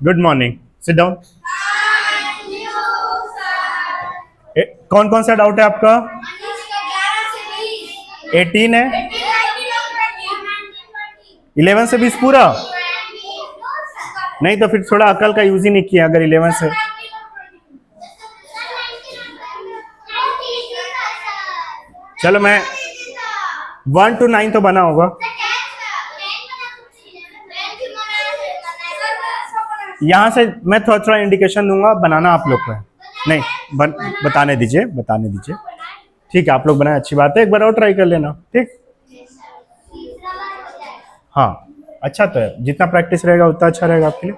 Good morning, sit down. कौन कौन सा डाउट है आपका? 18 है, 11 से 20 पूरा नहीं, तो फिर थोड़ा अकल का यूज ही नहीं किया अगर 11 से। चलो मैं 1 to 9 तो बना होगा। यहां से मैं थोड़ा थोड़ा इंडिकेशन दूंगा, बनाना आप लोग को है। नहीं बताने दीजिए, बताने दीजिए। ठीक है, आप लोग बनाए, अच्छी बात है, एक बार और ट्राई कर लेना। ठीक, हाँ अच्छा, तो है, जितना प्रैक्टिस रहेगा उतना अच्छा रहेगा आपके लिए।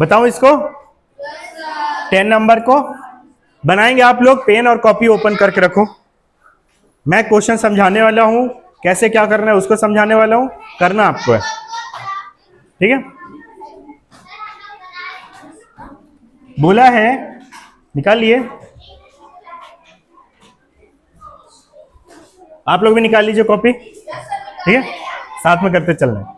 बताओ इसको 10 नंबर को बनाएंगे आप लोग। पेन और कॉपी ओपन करके रखो। मैं क्वेश्चन समझाने वाला हूं, कैसे क्या करना है उसको समझाने वाला हूं, करना आपको है। ठीक है, बोला है, निकालिए। आप लोग भी निकाल लीजिए कॉपी। ठीक है, साथ में करते चल रहे हैं।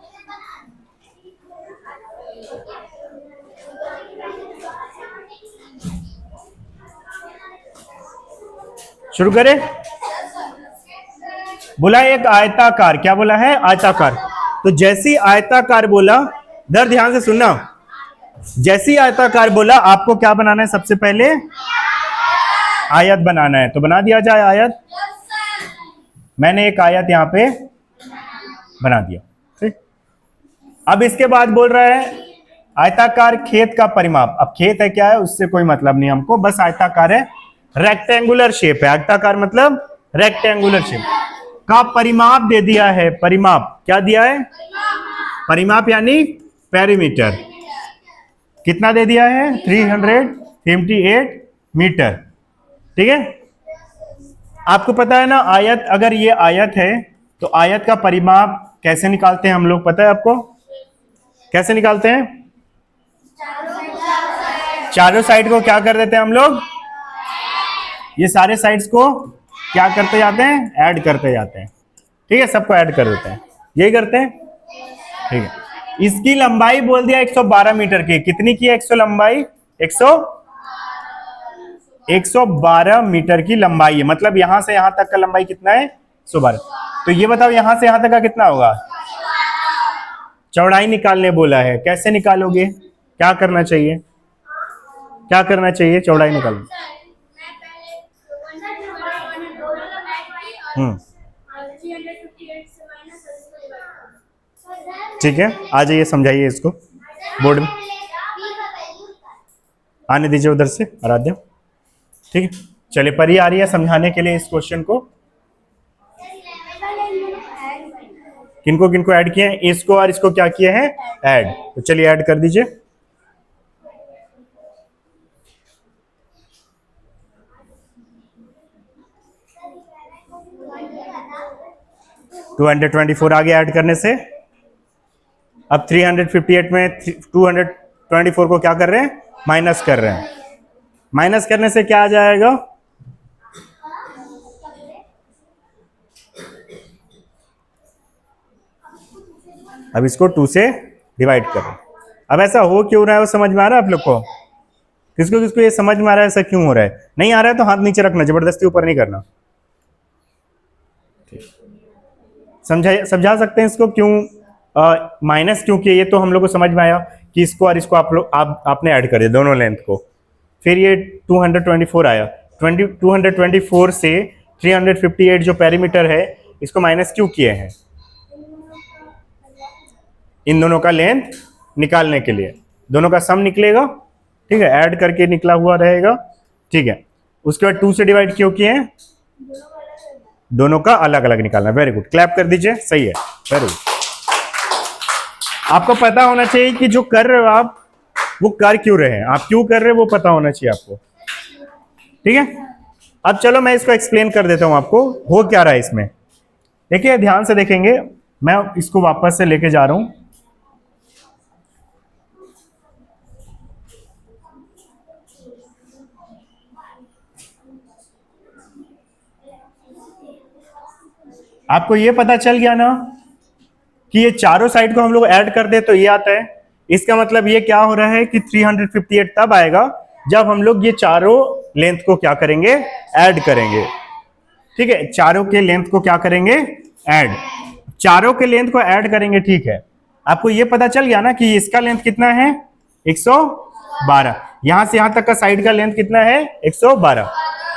शुरू करें। बोला एक आयताकार, क्या बोला है? आयताकार। तो जैसी आयताकार बोला, इधर ध्यान से सुनना, जैसी आयताकार बोला आपको क्या बनाना है? सबसे पहले आयत बनाना है। तो बना दिया जाए आयत। मैंने एक आयत यहां पे बना दिया। ठीक, अब इसके बाद बोल रहा है आयताकार खेत का परिमाप। अब खेत है क्या है उससे कोई मतलब नहीं हमको, बस आयताकार है, रेक्टेंगुलर शेप है। आयताकार मतलब रेक्टेंगुलर शेप का परिमाप दे दिया है। परिमाप क्या दिया है? परिमाप यानी पेरीमीटर। कितना दे दिया है? 358 मीटर। ठीक है, आपको पता है ना आयत, अगर ये आयत है तो आयत का परिमाप कैसे निकालते हैं हम लोग? पता है आपको कैसे निकालते हैं? चारों साइड को क्या कर देते हैं हम लोग? ये सारे साइड्स को क्या करते जाते हैं? ऐड करते जाते हैं। ठीक है, सबको ऐड कर देते हैं, यही करते हैं। ठीक है, इसकी लंबाई बोल दिया 112 मीटर की। कितनी की है? 100 लंबाई 112 मीटर की लंबाई है। मतलब यहां से यहां तक का लंबाई कितना है? 112। तो ये बताओ यहां से यहां तक का कितना होगा? चौड़ाई निकालने बोला है। कैसे निकालोगे? क्या करना चाहिए? क्या करना चाहिए चौड़ाई निकालने? ठीक है, आ जाइए, समझाइए इसको बोर्ड में। आने दीजिए उधर से आराध्या। ठीक है, चलिए, परी आ रही है समझाने के लिए इस क्वेश्चन को। किनको किनको ऐड किए हैं? इसको और इसको क्या किए हैं? ऐड। तो चलिए ऐड कर दीजिए। $224 आगे ऐड करने से। अब 358 में 224 को क्या कर रहे हैं? माइनस कर रहे हैं। माइनस करने से क्या आ जाएगा? अब इसको 2 से डिवाइड करो। अब ऐसा हो क्यों रहा है वो समझ में आ रहा है आप लोग को? किसको किसको ये समझ में आ रहा है ऐसा क्यों हो रहा है? नहीं आ रहा है तो हाथ नीचे रखना, जबरदस्ती ऊपर नहीं करना। समझा सकते हैं इसको क्यों माइनस क्यों किया? ये तो हम लोग को समझ में आया कि इसको और इसको आपने ऐड कर दिया दोनों लेंथ को। फिर ये 224 आया, 224 से 358 जो पेरीमीटर है इसको माइनस क्यों किए हैं? इन दोनों का लेंथ निकालने के लिए। दोनों का सम निकलेगा। ठीक है, ऐड करके निकला हुआ रहेगा। ठीक है, उसके बाद 2 से डिवाइड क्यों किए हैं? दोनों का अलग अलग निकालना। वेरी गुड, क्लैप कर दीजिए, सही है, वेरी गुड। आपको पता होना चाहिए कि जो कर रहे हो आप वो कर क्यों रहे हैं, आप क्यों कर रहे हो वो पता होना चाहिए आपको। ठीक है, अब चलो मैं इसको एक्सप्लेन कर देता हूं आपको हो क्या रहा है इसमें। देखिए ध्यान से देखेंगे, मैं इसको वापस से लेके जा रहा हूं। आपको ये पता चल गया ना कि ये चारों साइड को हम लोग ऐड कर दे तो ये आता है, इसका मतलब ये क्या हो रहा है कि 358 तब आएगा जब हम लोग ये चारों लेंथ को क्या करेंगे, ऐड करेंगे। ठीक है, चारों के लेंथ को क्या करेंगे, ऐड। चारों के लेंथ को ऐड करेंगे, ठीक है। आपको ये पता चल गया ना कि इसका लेंथ कितना है, 112। यहां से यहां तक का साइड का लेंथ कितना है, 112।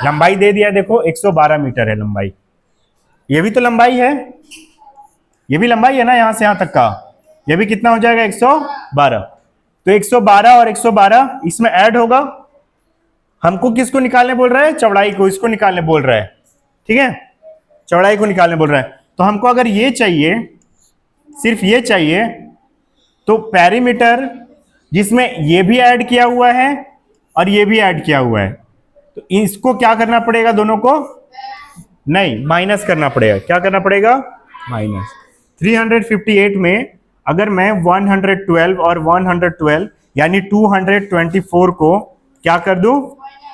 लंबाई दे दिया, देखो 112 मीटर है लंबाई। ये भी तो लंबाई है, ये भी लंबाई है ना, यहां से यहां तक का। ये भी कितना हो जाएगा, 112। तो 112 और 112 इसमें ऐड होगा। हमको किसको निकालने बोल रहा है, चौड़ाई को, इसको निकालने बोल रहा है। ठीक है, चौड़ाई को निकालने बोल रहा है। तो हमको अगर ये चाहिए, सिर्फ ये चाहिए, तो पेरीमीटर जिसमें ये भी ऐड किया हुआ है और ये भी ऐड किया हुआ है, तो इसको क्या करना पड़ेगा, दोनों को नहीं माइनस करना पड़ेगा। क्या करना पड़ेगा, माइनस। 358 में अगर मैं 112 और 112 यानी 224 को क्या कर दूं,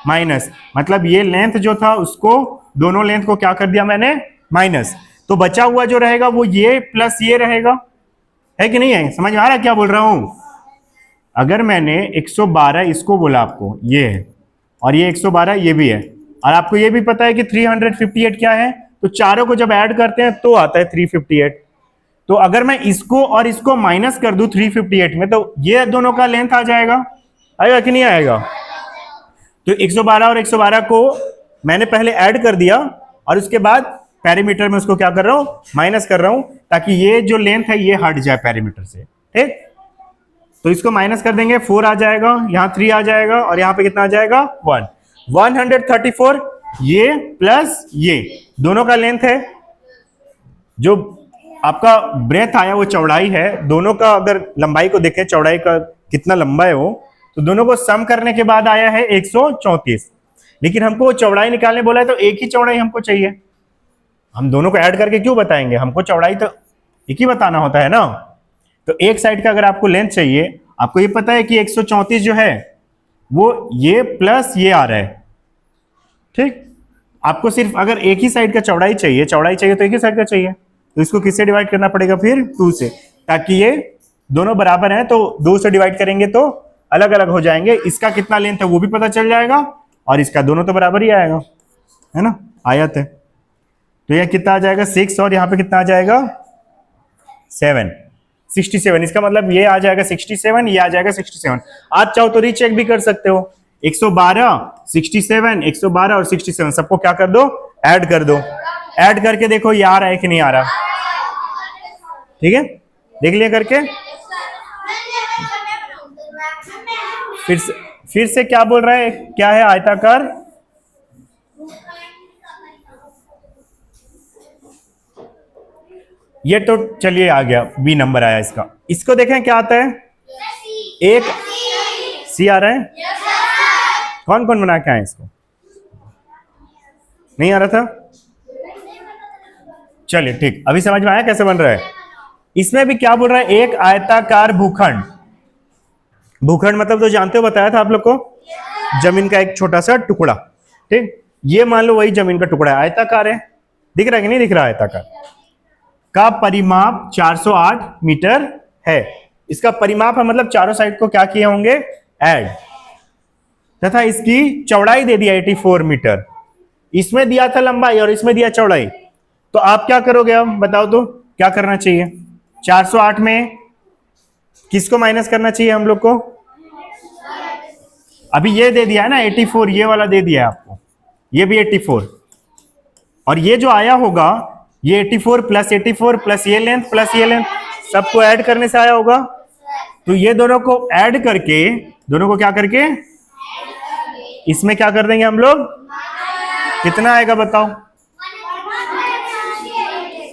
माइनस, मतलब ये लेंथ जो था उसको, दोनों लेंथ को क्या कर दिया मैंने, माइनस। तो बचा हुआ जो रहेगा वो ये प्लस ये रहेगा, है कि नहीं है? समझ में आ रहा है क्या बोल रहा हूं? अगर मैंने 112 इसको बोला आपको, ये है, और ये 112 ये भी है, और आपको ये भी पता है कि 358 क्या है, तो चारों को जब ऐड करते हैं तो आता है 358। तो अगर मैं इसको और इसको माइनस कर दूं 358 में, तो ये दोनों का लेंथ आ जाएगा, आएगा कि नहीं आएगा? तो 112 और 112 को मैंने पहले ऐड कर दिया और उसके बाद पेरीमीटर में उसको क्या कर रहा हूं, माइनस कर रहा हूं, ताकि ये जो लेंथ है ये हट जाए पेरीमीटर से। ठीक, तो इसको माइनस कर देंगे, 4 आ जाएगा, यहां 3 आ जाएगा, और यहां पे कितना आ जाएगा, 1। 134 ये प्लस ये दोनों का लेंथ है। जो आपका ब्रेथ आया वो चौड़ाई है, दोनों का अगर लंबाई को देखें, चौड़ाई का कितना लंबा है वो, तो दोनों को सम करने के बाद आया है 134। लेकिन हमको वो चौड़ाई निकालने बोला है, तो एक ही चौड़ाई हमको चाहिए। हम दोनों को ऐड करके क्यों बताएंगे, हमको चौड़ाई तो एक ही बताना होता है ना। तो एक साइड का अगर आपको लेंथ चाहिए, आपको ये पता है कि 134 जो है वो ये प्लस ये आ रहा है। ठीक, आपको सिर्फ अगर एक ही साइड का चौड़ाई चाहिए तो एक ही साइड का चाहिए, तो इसको किससे डिवाइड करना पड़ेगा, फिर 2 से, ताकि ये दोनों बराबर हैं, तो 2 से डिवाइड करेंगे तो अलग अलग हो जाएंगे। इसका कितना लेंथ है वो भी पता चल जाएगा, और इसका दोनों तो बराबर ही आएगा, है ना, आयत है। तो यह कितना आ जाएगा, 6, और यहाँ पे कितना आ जाएगा, 7, 67। इसका मतलब ये आ जाएगा 67, ये आ जाएगा 67। आज चाहो तो रीचेक भी कर सकते हो, 112, 67, 112 और 67 सबको क्या कर दो, ऐड कर दो। ऐड करके देखो ये आ रहा है कि नहीं आ रहा। ठीक है, देख लिया करके। फिर से क्या बोल रहा है, क्या है, आयताकार। ये तो चलिए आ गया, बी नंबर आया इसका। इसको देखें क्या आता है, एक सी आ रहा है। कौन कौन बना के आए इसको, नहीं आ रहा था? चलिए ठीक, अभी समझ में आया कैसे बन रहा है। इसमें भी क्या बोल रहा है, एक आयताकार भूखंड। भूखंड मतलब तो जानते हो, बताया था आप लोग को, जमीन का एक छोटा सा टुकड़ा। ठीक, ये मान लो वही जमीन का टुकड़ा है, आयताकार है, दिख रहा है कि नहीं दिख रहा, आयताकार का परिमाप 408 मीटर है। इसका परिमाप है, मतलब चारों साइड को क्या किए होंगे, ऐड, तथा इसकी चौड़ाई दे दिया 84 मीटर। इसमें दिया था लंबाई और इसमें दिया चौड़ाई, तो आप क्या करोगे, अब बताओ तो क्या करना चाहिए। 408 में किसको माइनस करना चाहिए हम लोग को, अभी ये दे दिया है ना 84, ये वाला दे दिया है आपको, ये भी 84, और ये जो आया होगा ये 84 प्लस 84 प्लस ये लेंथ प्लस ये लेंथ, सबको ऐड करने से आया होगा। तो ये दोनों को ऐड करके, दोनों को क्या करके, इसमें क्या कर देंगे हम लोग, कितना आएगा बताओ,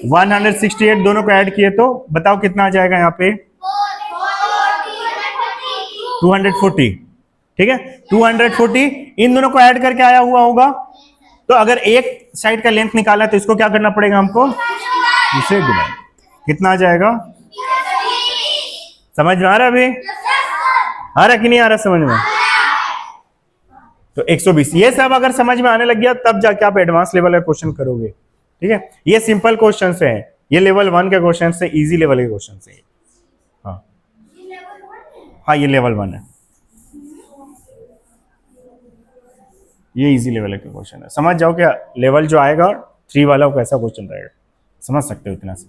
168। दोनों को ऐड किए तो बताओ कितना आ जाएगा यहाँ पे, 240। ठीक है, 240 इन दोनों को ऐड करके आया हुआ होगा। तो अगर एक साइड का लेंथ निकाला तो इसको क्या करना पड़ेगा हमको, इसे डिवाइड, कितना आ जाएगा, समझ में आ रहा है अभी, आ रहा कि नहीं आ रहा समझ में? तो 120। ये सब अगर समझ में आने लग गया तब जाके आप एडवांस लेवल का क्वेश्चन करोगे। ठीक है, ये सिंपल क्वेश्चन है, ये लेवल 1 के क्वेश्चन से, इजी लेवल के क्वेश्चन से। हाँ हाँ ये लेवल 1 है, ये इजी लेवल का क्वेश्चन है। समझ जाओ क्या लेवल जो आएगा 3 वाला वो कैसा क्वेश्चन रहेगा, समझ सकते हो इतना से।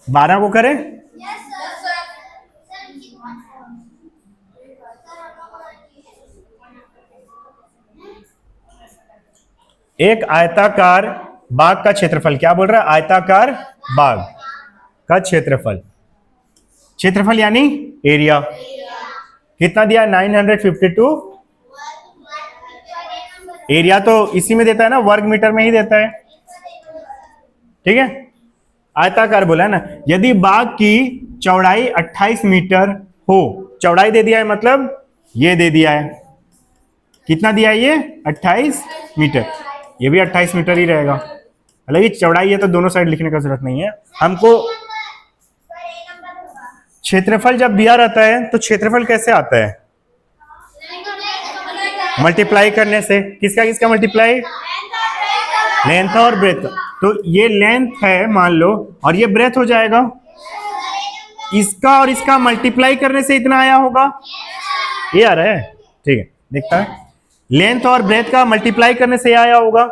12 को करें, एक आयताकार बाग का क्षेत्रफल, क्या बोल रहा है, आयताकार बाग का क्षेत्रफल, क्षेत्रफल यानी एरिया कितना दिया, 952। एरिया तो इसी में देता है ना, वर्ग मीटर में ही देता है, ठीक है। आयताकार बोला है ना, यदि बाग की चौड़ाई 28 मीटर हो, चौड़ाई दे दिया है मतलब ये दे दिया है, कितना दिया है ये 28 मीटर, ये भी 28 मीटर ही रहेगा। मतलब ये चौड़ाई है तो दोनों साइड लिखने का जरूरत नहीं है हमको। क्षेत्रफल जब दिया रहता है तो क्षेत्रफल कैसे आता है, मल्टीप्लाई करने से। किसका किसका मल्टीप्लाई, लेंथ और ब्रेथ। तो ये लेंथ है मान लो और ये ब्रेथ हो जाएगा, इसका और इसका मल्टीप्लाई करने से इतना आया होगा, ये आ रहा है, ठीक है। देखता है लेंथ और ब्रेथ का मल्टीप्लाई करने से आया होगा,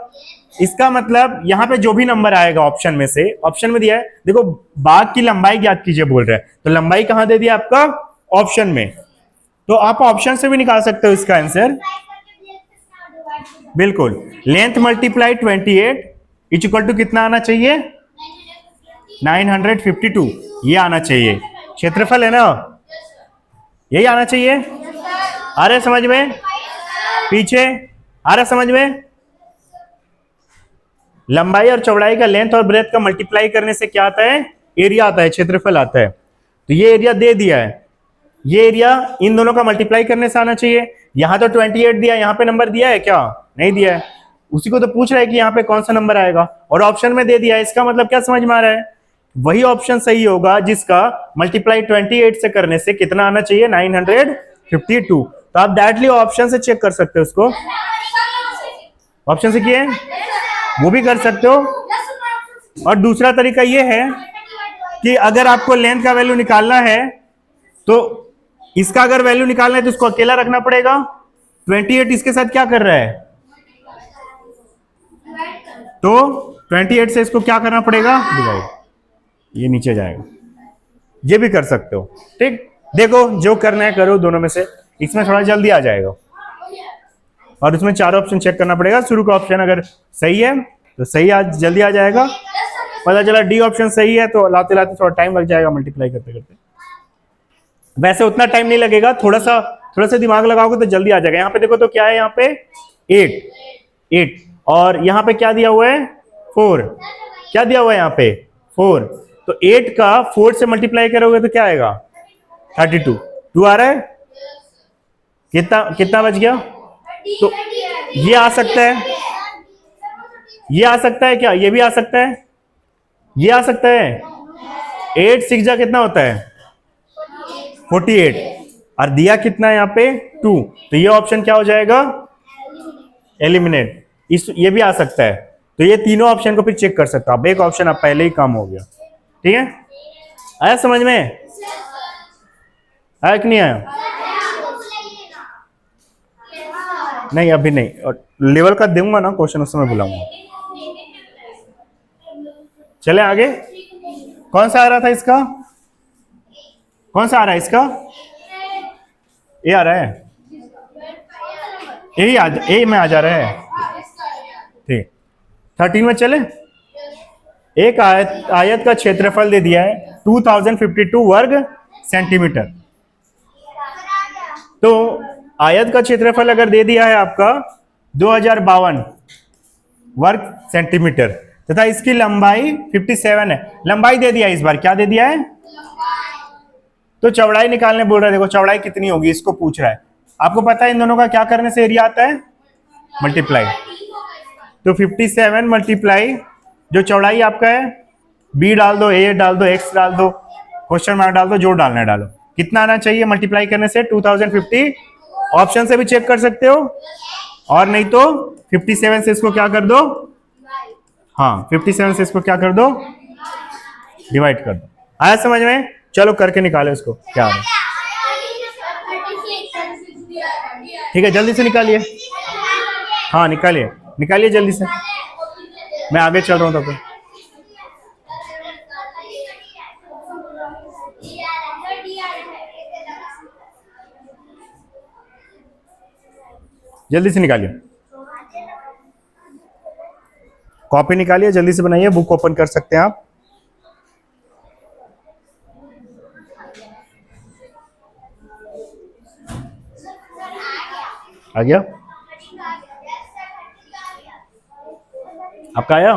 इसका मतलब यहां पे जो भी नंबर आएगा ऑप्शन में से, ऑप्शन में दिया है देखो बाग की लंबाई ज्ञात कीजिए बोल रहे हैं, तो लंबाई कहां दे दिया आपका, ऑप्शन में। तो आप ऑप्शन से भी निकाल सकते हो इसका आंसर, बिल्कुल। Length multiply 28 is equal to कितना आना चाहिए, 952, ये आना चाहिए। क्षेत्रफल है ना, यही आना चाहिए। आ रहे समझ में, पीछे आ रहा समझ में। लंबाई और चौड़ाई का लेंथ और ब्रेथ का मल्टीप्लाई करने से क्या आता है, एरिया आता है, क्षेत्रफल आता है। तो ये एरिया दे दिया है, ये एरिया इन दोनों का मल्टीप्लाई करने से आना चाहिए। यहां तो 28 दिया, यहां पे नंबर दिया है क्या, नहीं दिया है, उसी को तो पूछ रहा है कि यहाँ पे कौन सा नंबर आएगा, और ऑप्शन में दे दिया है। इसका मतलब क्या समझ में आ रहा है, वही ऑप्शन सही होगा जिसका मल्टीप्लाई 28 से करने से कितना आना चाहिए, 952। तो आप डायरेक्टली ऑप्शन से चेक कर सकते हो उसको, ऑप्शन से किए वो भी कर सकते हो। और दूसरा तरीका ये है कि अगर आपको लेंथ का वैल्यू निकालना है तो इसका अगर वैल्यू निकालना है तो इसको अकेला रखना पड़ेगा। 28 इसके साथ क्या कर रहा है, तो 28 से इसको क्या करना पड़ेगा, डिवाइड, ये नीचे जाएगा। ये भी कर सकते हो, ठीक। देखो जो करना है करो दोनों में से, इसमें थोड़ा जल्दी आ जाएगा। और उसमें 4 ऑप्शन चेक करना पड़ेगा, शुरू का ऑप्शन अगर सही है तो सही आज जल्दी आ जाएगा, पता चला डी ऑप्शन सही है तो लाते लाते थोड़ा टाइम लग जाएगा मल्टीप्लाई करते करते। वैसे उतना टाइम नहीं लगेगा, थोड़ा सा दिमाग लगाओगे तो जल्दी आ जाएगा। यहाँ पे देखो तो क्या है, यहाँ पे 8 और यहाँ पे क्या दिया हुआ है 4, क्या दिया हुआ है यहाँ पे 4, तो 8 का 4 से मल्टीप्लाई करोगे तो क्या आएगा 32। 2 आ रहा है, कितना कितना बच गया। तो ये आ सकता है, ये आ सकता है क्या, ये भी आ सकता है, ये आ सकता है। 8 6 जा कितना होता है 48, और दिया कितना है यहाँ पे 2, तो ये ऑप्शन क्या हो जाएगा, एलिमिनेट। ये भी आ सकता है। तो ये तीनों ऑप्शन को फिर चेक कर सकते हो आप, एक ऑप्शन आप पहले ही काम हो गया, ठीक है। आया समझ में, आया कि नहीं आया, नहीं अभी नहीं, और लेवल का दूंगा ना क्वेश्चन उस समय बुलाऊंगा। चले आगे, कौन सा आ रहा था इसका, कौन सा आ रहा है इसका, ये आ रहा है, ए में आ जा रहा है, ठीक। 13 में चले। एक आयत का क्षेत्रफल दे दिया है 2052 वर्ग सेंटीमीटर। तो आयत का क्षेत्रफल अगर दे दिया है आपका 2052 वर्ग सेंटीमीटर तथा इसकी लंबाई 57 है, लंबाई दे दिया है, इस बार क्या दे दिया है, तो चौड़ाई निकालने बोल रहा है। देखो चौड़ाई कितनी होगी इसको पूछ रहा है, आपको पता है इन दोनों का क्या करने से एरिया आता है, मल्टीप्लाई। तो 57 मल्टीप्लाई जो चौड़ाई आपका है, बी डाल दो, ए डाल दो, एक्स डाल दो, क्वेश्चन मार्क डाल दो, जो डालना है डालो, कितना आना चाहिए मल्टीप्लाई करने से 2050। ऑप्शन से भी चेक कर सकते हो, और नहीं तो 57 से इसको क्या कर दो, हाँ 57 से इसको क्या कर दो, डिवाइड कर दो। आया समझ में। चलो करके निकालो इसको क्या आ रहा है। ठीक है, जल्दी से निकालिए। हाँ निकालिए, निकालिए जल्दी से, मैं आगे चल रहा हूँ तब तक। जल्दी से निकालिए, कॉपी निकालिए, जल्दी से बनाइए, बुक ओपन कर सकते हैं आप। आ गया आपका? आया?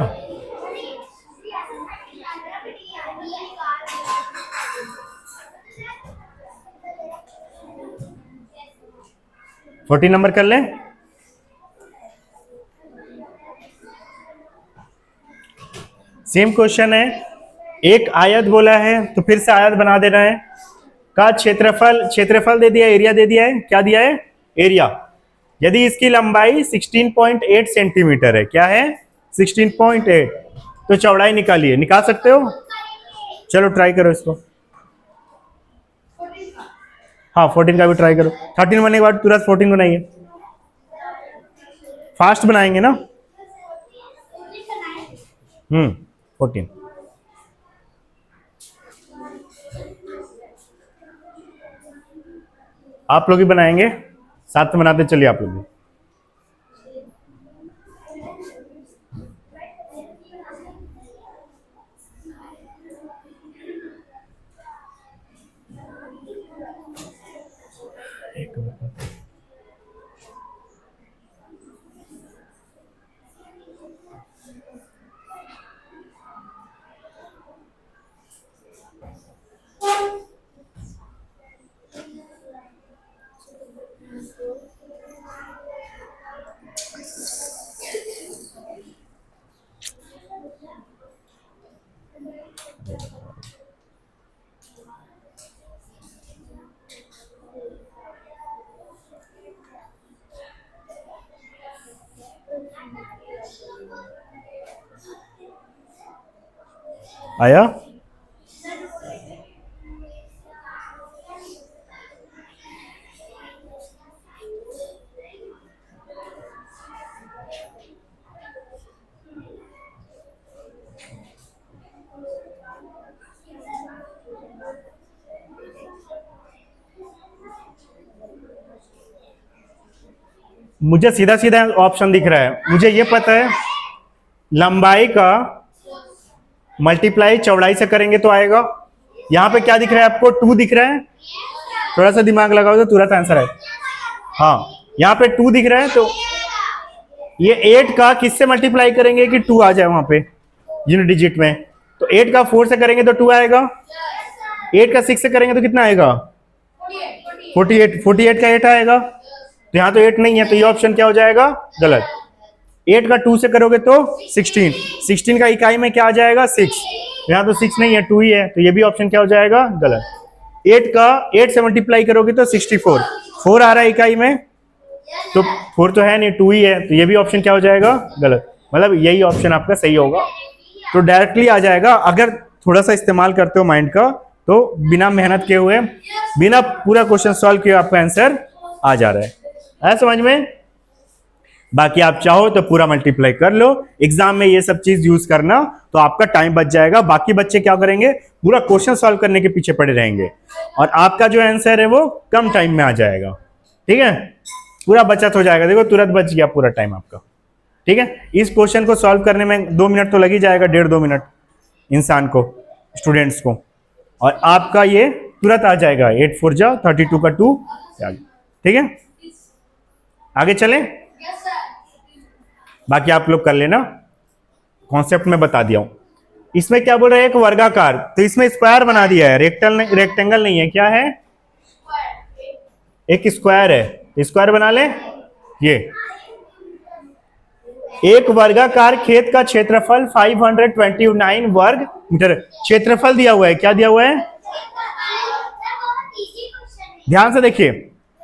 फोर्टीन नंबर कर लें। सेम क्वेश्चन है, एक आयत बोला है तो फिर से आयत बना देना है। का क्षेत्रफल दे दिया, एरिया दे दिया है, क्या दिया है? एरिया। यदि इसकी लंबाई 16.8 सेंटीमीटर है, क्या है? 16.8, तो चौड़ाई निकालिए। निकाल सकते हो? चलो ट्राई करो इसको। हाँ 14 का भी ट्राई करो। 13 बनने के बाद तुरंत 14 बनाइए, फास्ट बनाएंगे ना। 14। आप लोग ही बनाएंगे, साथ में बनाते चलिए आप लोग भी। आया? मुझे सीधा सीधा ऑप्शन दिख रहा है, मुझे ये पता है लंबाई का मल्टीप्लाई चौड़ाई से करेंगे तो आएगा। यहाँ पे क्या दिख रहा है आपको? 2 दिख रहा है, थोड़ा सा दिमाग लगाओ तो तुरंत आंसर है। हाँ यहाँ पे 2 दिख रहा है, तो ये 8 का किससे मल्टीप्लाई करेंगे कि 2 आ जाए वहां पे यूनिट डिजिट में? तो 8 का 4 से करेंगे तो 2 आएगा, 8 का 6 से करेंगे तो कितना आएगा? 48। 48 का 8 आएगा, तो यहाँ तो 8 नहीं है, तो ये ऑप्शन क्या हो जाएगा? गलत। 8 का 2 से करोगे तो 16, 16 का इकाई में क्या आ जाएगा? 6, यहाँ तो 6 नहीं है, 2 ही है, तो ये भी ऑप्शन क्या हो जाएगा? गलत। 8 का 8 से मल्टीप्लाई करोगे तो 64, 4 आ रहा है इकाई में, तो 4 तो है नहीं, 2 ही है, तो ये भी ऑप्शन क्या हो जाएगा? गलत। मतलब यही ऑप्शन आपका सही होगा, तो डायरेक्टली आ जाएगा। अगर थोड़ा सा इस्तेमाल करते हो माइंड का, तो बिना मेहनत किए हुए, बिना पूरा क्वेश्चन सॉल्व किए आपका आंसर आ जा रहा है समझ में। बाकी आप चाहो तो पूरा मल्टीप्लाई कर लो, एग्जाम में ये सब चीज यूज करना, तो आपका टाइम बच जाएगा। बाकी बच्चे क्या करेंगे? पूरा क्वेश्चन सॉल्व करने के पीछे पड़े रहेंगे, और आपका जो आंसर है वो कम टाइम में आ जाएगा। ठीक है, पूरा बचत हो जाएगा। देखो तुरंत बच गया पूरा टाइम आपका। ठीक है, इस क्वेश्चन को सॉल्व करने में 2 मिनट तो लग ही जाएगा, 1.5-2 मिनट इंसान को, स्टूडेंट्स को, और आपका ये तुरंत आ जाएगा। 8 4 जा 32 का 2। ठीक है, आगे चलें। बाकी आप लोग कर लेना, कॉन्सेप्ट में बता दिया हूं। इसमें क्या बोल रहे हैं? एक वर्गाकार, तो इसमें स्क्वायर बना दिया है, रेक्टेंगल नहीं है। क्या है? एक स्क्वायर है, स्क्वायर बना ले। ये एक वर्गाकार खेत का क्षेत्रफल 529 वर्ग मीटर। क्षेत्रफल दिया हुआ है, क्या दिया हुआ है? ध्यान से देखिए,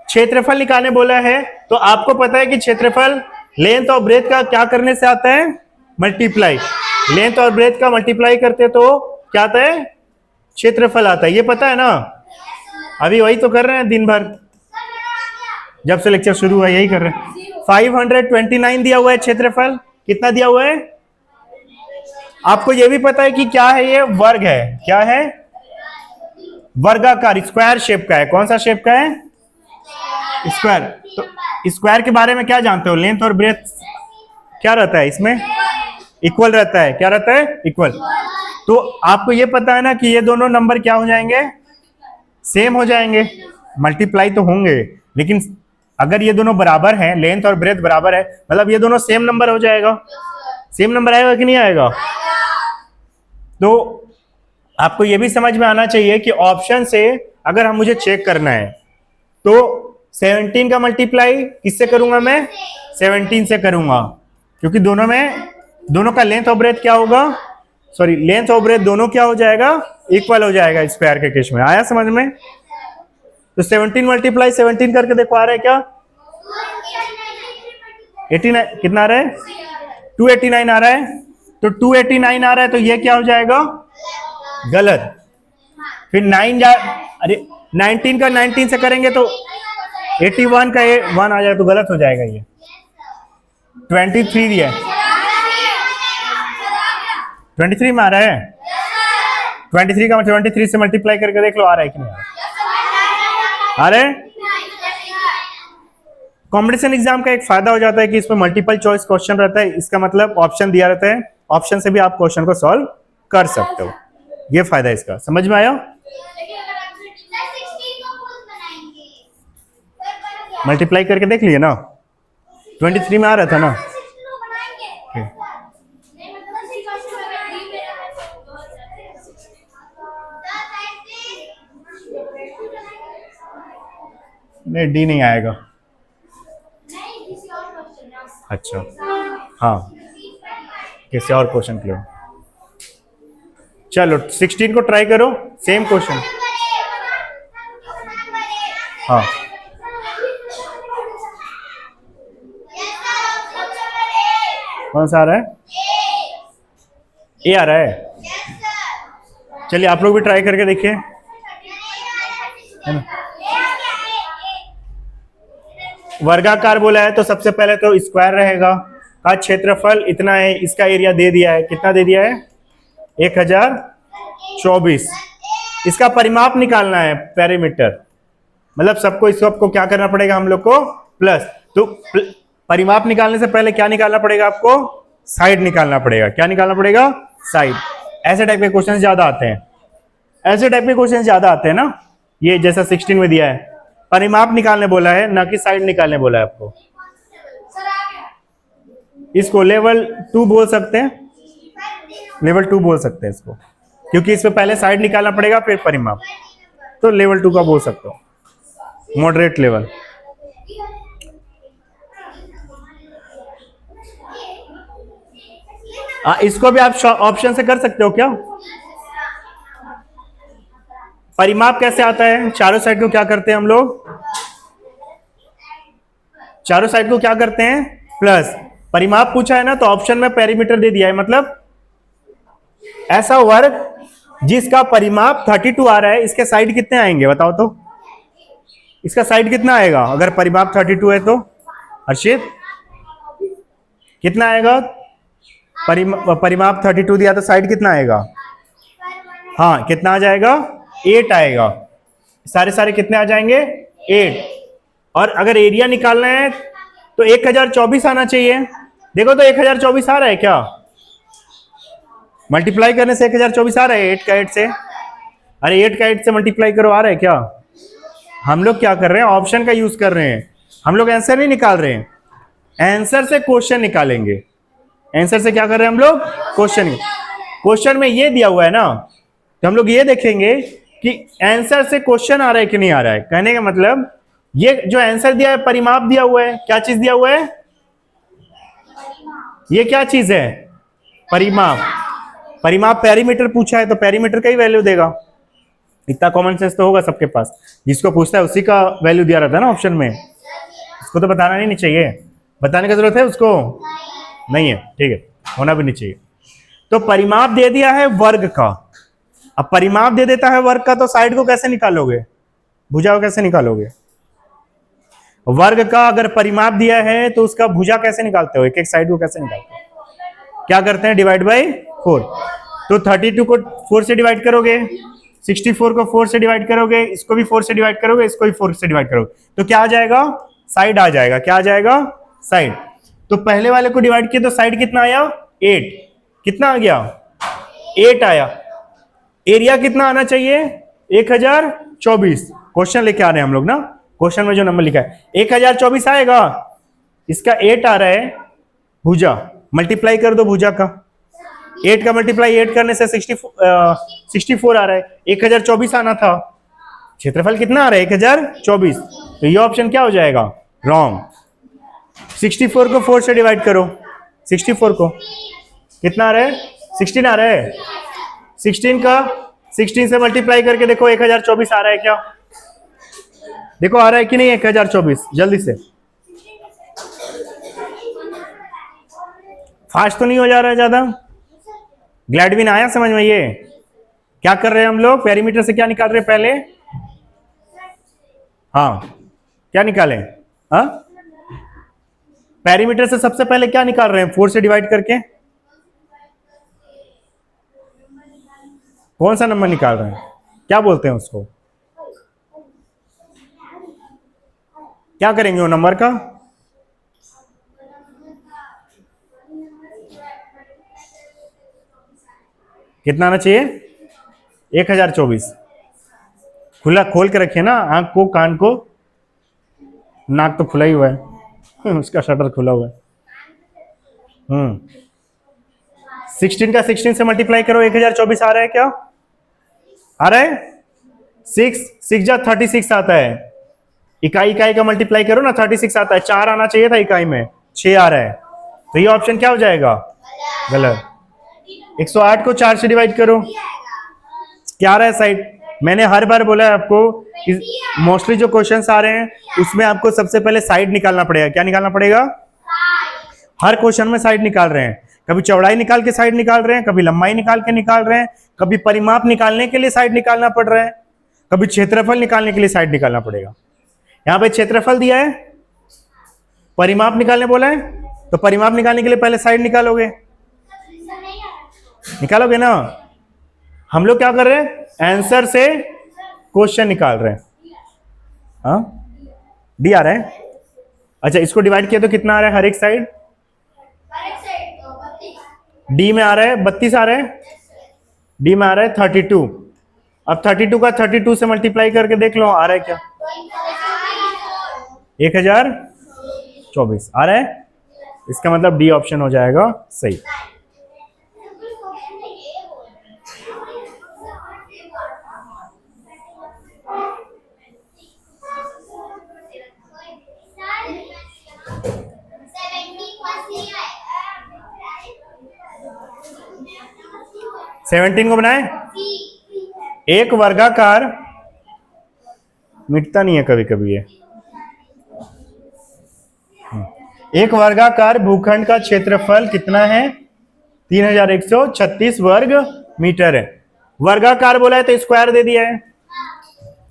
क्षेत्रफल निकालने बोला है, तो आपको पता है कि क्षेत्रफल लेंथ और ब्रेथ का क्या करने से आता है? मल्टीप्लाई। लेंथ और ब्रेथ का मल्टीप्लाई करते तो क्या आता है? क्षेत्रफल आता है, ये पता है ना। अभी वही तो कर रहे हैं दिन भर, जब से लेक्चर शुरू हुआ यही कर रहे हैं। 529 दिया हुआ है क्षेत्रफल। कितना दिया हुआ है? आपको ये भी पता है कि क्या है, ये वर्ग है। क्या है? वर्गाकार, स्क्वायर शेप का है। कौन सा शेप का है? स्क्वायर। तो स्क्वायर के बारे में क्या जानते हो? लेंथ और ब्रेथ क्या रहता है इसमें? इक्वल रहता है। क्या रहता है? इक्वल। तो आपको ये पता है ना कि ये दोनों नंबर क्या हो जाएंगे? सेम हो जाएंगे। मल्टीप्लाई तो होंगे, लेकिन अगर ये दोनों बराबर हैं, लेंथ और ब्रेथ बराबर है, मतलब ये दोनों सेम नंबर हो जाएगा। सेम नंबर आएगा कि नहीं आएगा? तो आपको ये भी समझ में आना चाहिए कि ऑप्शन से अगर हम मुझे चेक करना है तो 17 का मल्टीप्लाई किससे करूंगा? मैं 17 से करूंगा, क्योंकि दोनों का लेंथ और ब्रेथ क्या होगा? सॉरी, लेंथ और ब्रेथ दोनों क्या हो जाएगा? इक्वल हो जाएगा स्क्वायर के केस में। आया समझ में? तो 17 मल्टीप्लाई 17 करके देखो, आ रहा है क्या? 89। कितना आ रहा है? 289 आ रहा है। तो 289 आ रहा है, तो ये क्या हो जाएगा? गलत। फिर 19 का 19 से करेंगे तो 81 का 1 आ जाएगा, तो गलत हो जाएगा। ये 23 दिया है। 23 में आ रहा है। 23 का 23 से मल्टीप्लाई करके देख लो, आ रहा है कि नहीं आ रहा है? कॉम्पिटिशन एग्जाम का एक फायदा हो जाता है कि इसमें मल्टीपल चॉइस क्वेश्चन रहता है। इसका मतलब ऑप्शन दिया रहता है, ऑप्शन से भी आप क्वेश्चन को सॉल्व कर सकते हो। ये फायदा इसका, समझ में आया? मल्टीप्लाई करके देख लिए ना? 23 में आ रहा था ना? नहीं, डी नहीं आएगा। अच्छा, हाँ, किसी और क्वेश्चन के लिए। चलो 16 को ट्राई करो, सेम क्वेश्चन। हाँ, कौन सा आ रहा है? ए आ रहा है। चलिए आप लोग भी ट्राई करके देखिए, है ना? वर्गाकार बोला है तो सबसे पहले तो स्क्वायर रहेगा। का क्षेत्रफल इतना है, इसका एरिया दे दिया है। कितना दे दिया है? 1024। इसका परिमाप निकालना है, पेरीमीटर। मतलब सबको क्या करना पड़ेगा हम लोग को? प्लस। तो परिमाप निकालने से पहले क्या निकालना पड़ेगा आपको? साइड निकालना पड़ेगा। क्या निकालना पड़ेगा? साइड। ऐसे टाइप के क्वेश्चन ज्यादा आते हैं, ऐसे टाइप के क्वेश्चन ज्यादा आते हैं ना। ये जैसा 16 में दिया है, परिमाप निकालने बोला है, ना कि साइड निकालने बोला है आपको। इसको लेवल 2 बोल सकते हैं, लेवल 2 बोल सकते हैं इसको, क्योंकि इसमें पहले साइड निकालना पड़ेगा फिर परिमाप। तो लेवल 2 का बोल सकते हो, मॉडरेट लेवल। इसको भी आप ऑप्शन से कर सकते हो क्या? परिमाप कैसे आता है? चारों साइड को क्या करते हैं हम लोग? चारों साइड को क्या करते हैं? प्लस। परिमाप पूछा है ना, तो ऑप्शन में पेरीमीटर दे दिया है। मतलब ऐसा वर्ग जिसका परिमाप 32 आ रहा है, इसके साइड कितने आएंगे बताओ तो? इसका साइड कितना आएगा अगर परिमाप 32 है तो? हर्षित, कितना आएगा? परिमाप 32 दिया तो साइड कितना आएगा? हाँ, कितना आ जाएगा? 8 आएगा। सारे कितने आ जाएंगे? 8। और अगर एरिया निकालना है तो 1024 आना चाहिए। देखो तो 1024 आ रहा है क्या? मल्टीप्लाई करने से 1024 आ रहा है 8 का 8 से। अरे 8 का 8 से मल्टीप्लाई करो, आ रहा है क्या? हम लोग क्या कर रहे हैं? ऑप्शन का यूज कर रहे हैं। हम लोग आंसर नहीं निकाल रहे हैं, आंसर से क्वेश्चन निकालेंगे। आंसर से क्या कर रहे हैं हम लोग? क्वेश्चन। क्वेश्चन में ये दिया हुआ है ना, तो हम लोग ये देखेंगे कि आंसर से क्वेश्चन आ रहा है कि नहीं आ रहा है। कहने का मतलब ये जो आंसर दिया है, परिमाप दिया हुआ है। क्या चीज दिया हुआ है? ये क्या चीज है? परिमाप। परिमाप पेरीमीटर पूछा है तो पेरीमीटर का ही वैल्यू देगा। इतना कॉमन सेंस तो होगा सबके पास, जिसको पूछता है उसी का वैल्यू दिया रहता है ना ऑप्शन में। इसको तो बताना नहीं चाहिए, बताने की जरूरत है उसको? नहीं है, ठीक है, होना भी नहीं चाहिए। तो परिमाप दे दिया है वर्ग का। अब परिमाप दे देता है वर्ग का, तो साइड को कैसे निकालोगे, भुजा को कैसे निकालोगे? वर्ग का अगर परिमाप दिया है तो उसका भुजा कैसे निकालते हो, एक एक साइड को कैसे निकालते हो? क्या करते हैं, डिवाइड बाई 4। तो 32 को 4 से डिवाइड करोगे, 64 को 4 से डिवाइड करोगे, इसको भी 4 से डिवाइड करोगे, इसको भी 4 से डिवाइड करोगे, तो क्या आ जाएगा, साइड आ जाएगा। क्या आ जाएगा, साइड। तो पहले वाले को डिवाइड किया तो साइड कितना आया, 8। कितना आ गया, 8 आया। एरिया कितना आना चाहिए, 1024। क्वेश्चन लेके आ रहे हैं हम लोग ना, क्वेश्चन में जो नंबर लिखा है 1024 आएगा। इसका 8 आ रहा है, भुजा मल्टीप्लाई कर दो भुजा का, 8 का मल्टीप्लाई 8 करने से 64 आ रहा है, 1024 आना था। क्षेत्रफल कितना आ रहा है, 1024। तो ये ऑप्शन क्या हो जाएगा, रॉन्ग। 64 को 4 से डिवाइड करो, 64 को कितना आ रहा है, 16 आ रहा है। 16 का 16 से मल्टीप्लाई करके देखो 1024 आ रहा है क्या, देखो आ रहा है कि नहीं 1024, जल्दी से। फास्ट तो नहीं हो जा रहा है ज्यादा, ग्लैडविन आया समझ में? ये क्या कर रहे हैं हम लोग, पेरीमीटर से क्या निकाल रहे हैं पहले, हाँ क्या निकालें, हाँ पेरीमीटर से सबसे पहले क्या निकाल रहे हैं, 4 से डिवाइड करके कौन सा नंबर निकाल रहे हैं, क्या बोलते हैं उसको, क्या करेंगे वो नंबर का, कितना आना चाहिए, 1024। खुला खोल के रखिए ना, आंख को कान को, नाक तो खुला ही हुआ है उसका शटर खुला हुआ है। 16 का 16 से मल्टीप्लाई करो, 1024 आ रहा है क्या, आ रहा है, 6 जा 36 आता है। इकाई इकाई का मल्टीप्लाई करो ना, 36 आता है। 4 आना चाहिए था इकाई में, 6 आ रहा है, तो ये ऑप्शन क्या हो जाएगा, गलत। 108 को 4 से डिवाइड करो, क्या आ रहा है साइड। मैंने हर बार बोला है आपको, मोस्टली जो क्वेश्चंस आ रहे हैं उसमें आपको सबसे पहले साइड निकालना पड़ेगा। क्या निकालना पड़ेगा, हर क्वेश्चन में साइड निकाल रहे हैं, कभी चौड़ाई निकाल के साइड निकाल रहे हैं, कभी लंबाई निकाल के निकाल रहे हैं, कभी परिमाप निकालने के लिए साइड निकालना पड़ रहा है, कभी क्षेत्रफल निकालने के लिए साइड निकालना पड़ेगा। यहां पे क्षेत्रफल दिया है, परिमाप निकालने बोला है, तो परिमाप निकालने के लिए पहले साइड निकालोगे, निकालोगे ना। हम लोग क्या कर रहे हैं, आंसर से क्वेश्चन निकाल रहे हैं। हाँ डी आ रहा है, अच्छा इसको डिवाइड किया तो कितना आ रहा है, हर एक साइड डी में आ रहा है 32 आ रहा है, डी में आ रहा है 32। अब 32 का 32 से मल्टीप्लाई करके देख लो आ रहा है क्या, 1024 आ रहा है। इसका मतलब डी ऑप्शन हो जाएगा सही। सेवनटीन को बनाए, एक वर्गाकार, मिटता नहीं है कभी कभी ये, एक वर्गाकार भूखंड का क्षेत्रफल कितना है, 3136 वर्ग मीटर है। वर्गाकार बोला है तो स्क्वायर दे दिया है,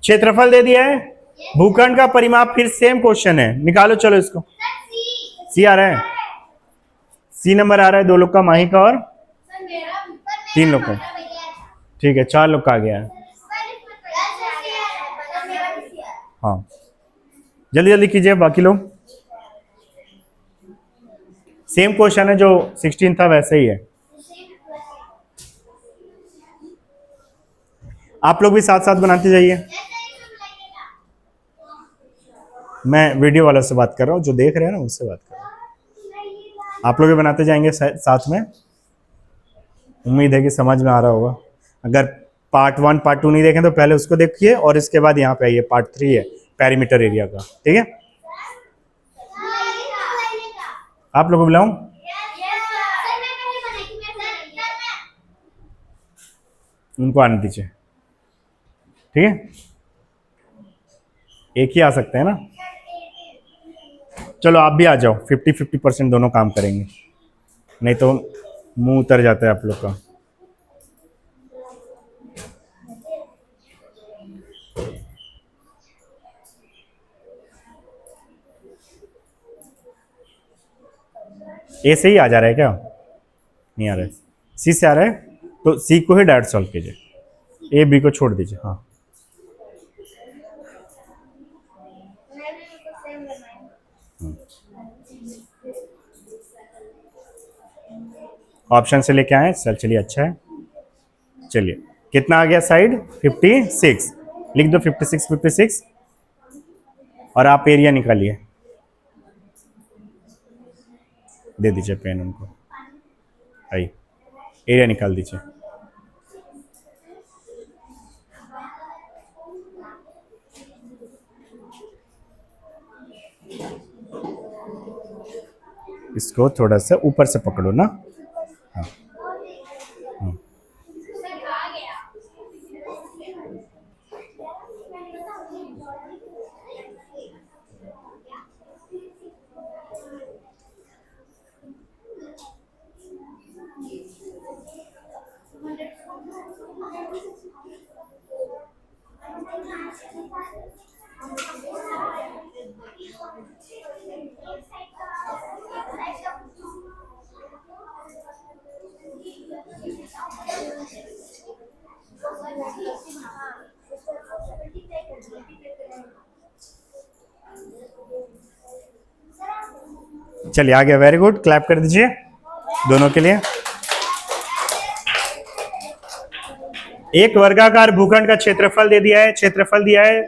क्षेत्रफल दे दिया है, भूखंड का परिमाप फिर सेम क्वेश्चन है, निकालो चलो इसको। सी आ रहा है, सी नंबर आ रहा है, 2 लोग का, माही का और 3 लोग का, ठीक है 4 लोग का आ गया है। हाँ जल्दी जल्दी कीजिए बाकी लोग, सेम क्वेश्चन है जो 16 था वैसे ही है। आप लोग भी साथ साथ बनाते जाइए, मैं वीडियो वालों से बात कर रहा हूँ, जो देख रहे हैं ना उनसे बात कर रहा हूँ। आप लोग भी बनाते जाएंगे साथ में, उम्मीद है कि समझ में आ रहा होगा। अगर पार्ट 1 पार्ट 2 नहीं देखें तो पहले उसको देखिए और इसके बाद यहाँ पे आइए, पार्ट 3 है पेरीमीटर एरिया का, ठीक है। आप लोगों को बुलाऊं, उनको आने दीजिए, ठीक है, एक ही आ सकते हैं ना। चलो आप भी आ जाओ, 50-50% दोनों काम करेंगे, नहीं तो मुंह उतर जाता है आप लोग का। ए से ही आ जा रहा है क्या? नहीं आ रहा है, सी से आ रहा है, तो सी को ही डायरेक्ट सॉल्व कीजिए, ए बी को छोड़ दीजिए। हाँ ऑप्शन से लेके आए सर, चलिए अच्छा है। चलिए कितना आ गया साइड? 56। लिख दो 56 56, और आप एरिया निकालिए, दे दीजिए पेन उनको, आई एरिया निकाल दीजिए। इसको थोड़ा सा ऊपर से पकड़ो ना। हाँ हाँ। चलिए आ गया, वेरी गुड, क्लैप कर दीजिए दोनों के लिए। एक वर्गाकार भूखंड का क्षेत्रफल दे दिया है, क्षेत्रफल दिया है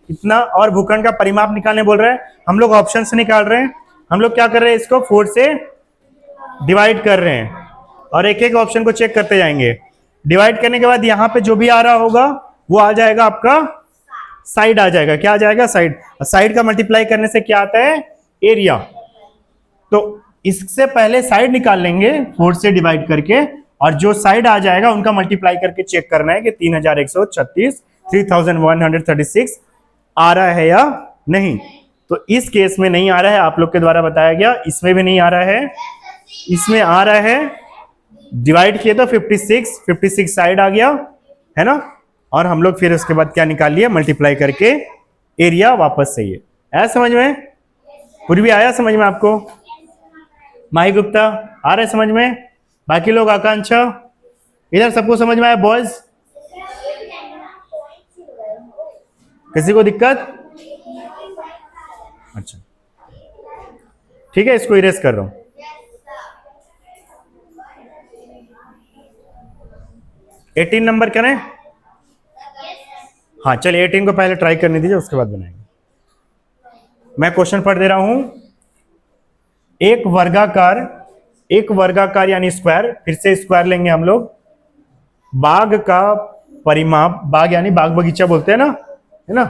इतना, और भूखंड का परिमाप निकालने बोल रहा है। हम लोग ऑप्शन से निकाल रहे हैं, हम लोग क्या कर रहे हैं, इसको 4 से डिवाइड कर रहे हैं और एक एक ऑप्शन को चेक करते जाएंगे। डिवाइड करने के बाद यहाँ पे जो भी आ रहा होगा वो आ जाएगा आपका साइड आ जाएगा। क्या आ जाएगा? साइड। साइड का मल्टीप्लाई करने से क्या आता है? एरिया। तो इससे पहले साइड निकाल लेंगे 4 से डिवाइड करके, और जो साइड आ जाएगा उनका मल्टीप्लाई करके चेक करना है कि 3136 3136 आ रहा है या नहीं। तो इस केस में नहीं आ रहा है, आप लोग के द्वारा बताया गया। इसमें भी नहीं आ रहा है, इसमें आ रहा है। डिवाइड किए तो 56 साइड आ गया है ना, और हम लोग फिर उसके बाद क्या निकाल लिए? मल्टीप्लाई करके एरिया वापस से। ये आया समझ में? पूर्वी आया समझ में आपको? माही गुप्ता आ रहे समझ में? बाकी लोग आकांक्षा इधर सबको समझ में आया? बॉयज किसी को दिक्कत? अच्छा ठीक है, इसको इरेज कर रहा हूं। एटीन नंबर करें? हाँ चलिए 18 को पहले ट्राई करने दीजिए, उसके बाद बनाएंगे। मैं क्वेश्चन पढ़ दे रहा हूं। एक वर्गाकार यानी स्क्वायर, फिर से स्क्वायर लेंगे हम लोग। बाग का परिमाप, बाग यानी बाग बगीचा बोलते हैं ना, है ना,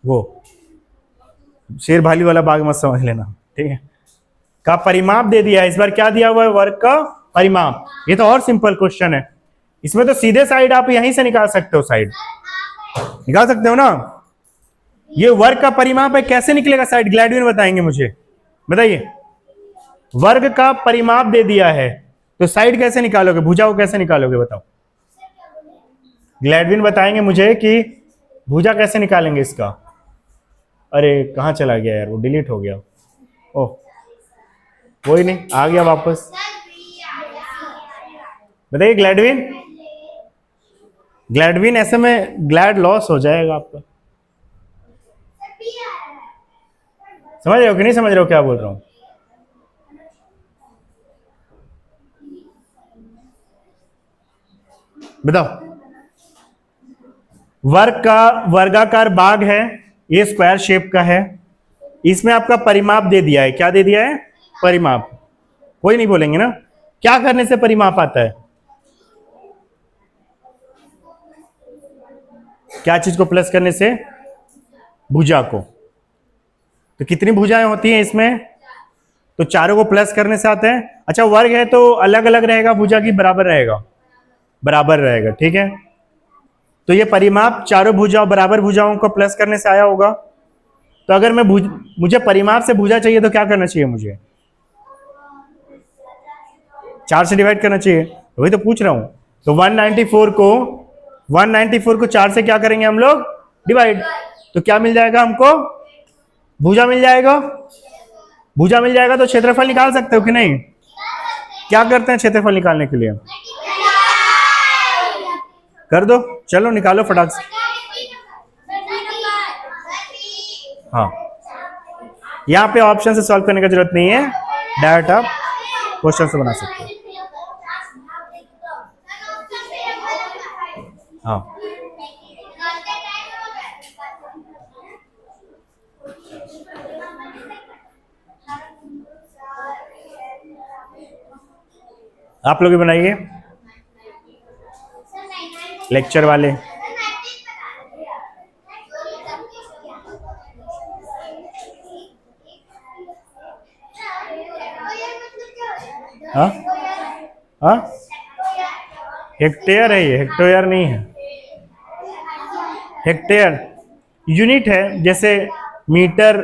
वो शेर भाली वाला बाग मत समझ लेना, ठीक है। का परिमाप दे दिया है, इस बार क्या दिया हुआ है? वर्ग का परिमाप। ये तो और सिंपल क्वेश्चन है, इसमें तो सीधे साइड आप यहीं से निकाल सकते हो, साइड निकाल सकते हो ना। ये वर्ग का परिमाप है, कैसे निकलेगा साइड? ग्लैडविन बताएंगे मुझे, बताइए। वर्ग का परिमाप दे दिया है तो साइड कैसे निकालोगे? भुजा को कैसे निकालोगे बताओ? ग्लैडविन बताएंगे मुझे कि भुजा कैसे निकालेंगे इसका। अरे कहाँ चला गया यार, वो डिलीट हो गया। ओह कोई नहीं, आ गया वापस। बताइए ग्लैडविन। ग्लैडविन ऐसे में ग्लैड लॉस हो जाएगा आपका। समझ रहे हो कि नहीं समझ रहे हो क्या बोल रहा हूं? बताओ। वर्गाकार बाग है, ये स्क्वायर शेप का है, इसमें आपका परिमाप दे दिया है। क्या दे दिया है? परिमाप। कोई नहीं बोलेंगे ना। क्या करने से परिमाप आता है? क्या चीज को प्लस करने से? भुजा को। तो कितनी भुजाएं होती हैं इसमें? तो चारों को प्लस करने से आते हैं। अच्छा वर्ग है तो अलग अलग रहेगा भुजा की बराबर रहेगा? बराबर रहेगा, ठीक है। तो ये परिमाप चारों भुजाओं बराबर भुजाओं को प्लस करने से आया होगा। तो अगर मैं मुझे परिमाप से भुजा चाहिए तो क्या करना चाहिए? मुझे 4 से डिवाइड करना चाहिए, वही तो पूछ रहा हूं। तो 194 को 4 से क्या करेंगे हम लोग? डिवाइड। तो क्या मिल जाएगा हमको? भुजा मिल जाएगा। भुजा मिल जाएगा तो क्षेत्रफल निकाल सकते हो कि नहीं? क्या करते हैं क्षेत्रफल निकालने के लिए? कर दो, चलो निकालो फटाक से। हाँ, यहाँ पे ऑप्शन से सॉल्व करने की जरूरत नहीं है, डायरेक्ट आप क्वेश्चन से बना सकते हो। हाँ, आप लोग भी बनाइए, लेक्चर वाले। हाँ हाँ, हेक्टेयर है ये, हेक्टोयर नहीं है। हेक्टेयर यूनिट है, जैसे मीटर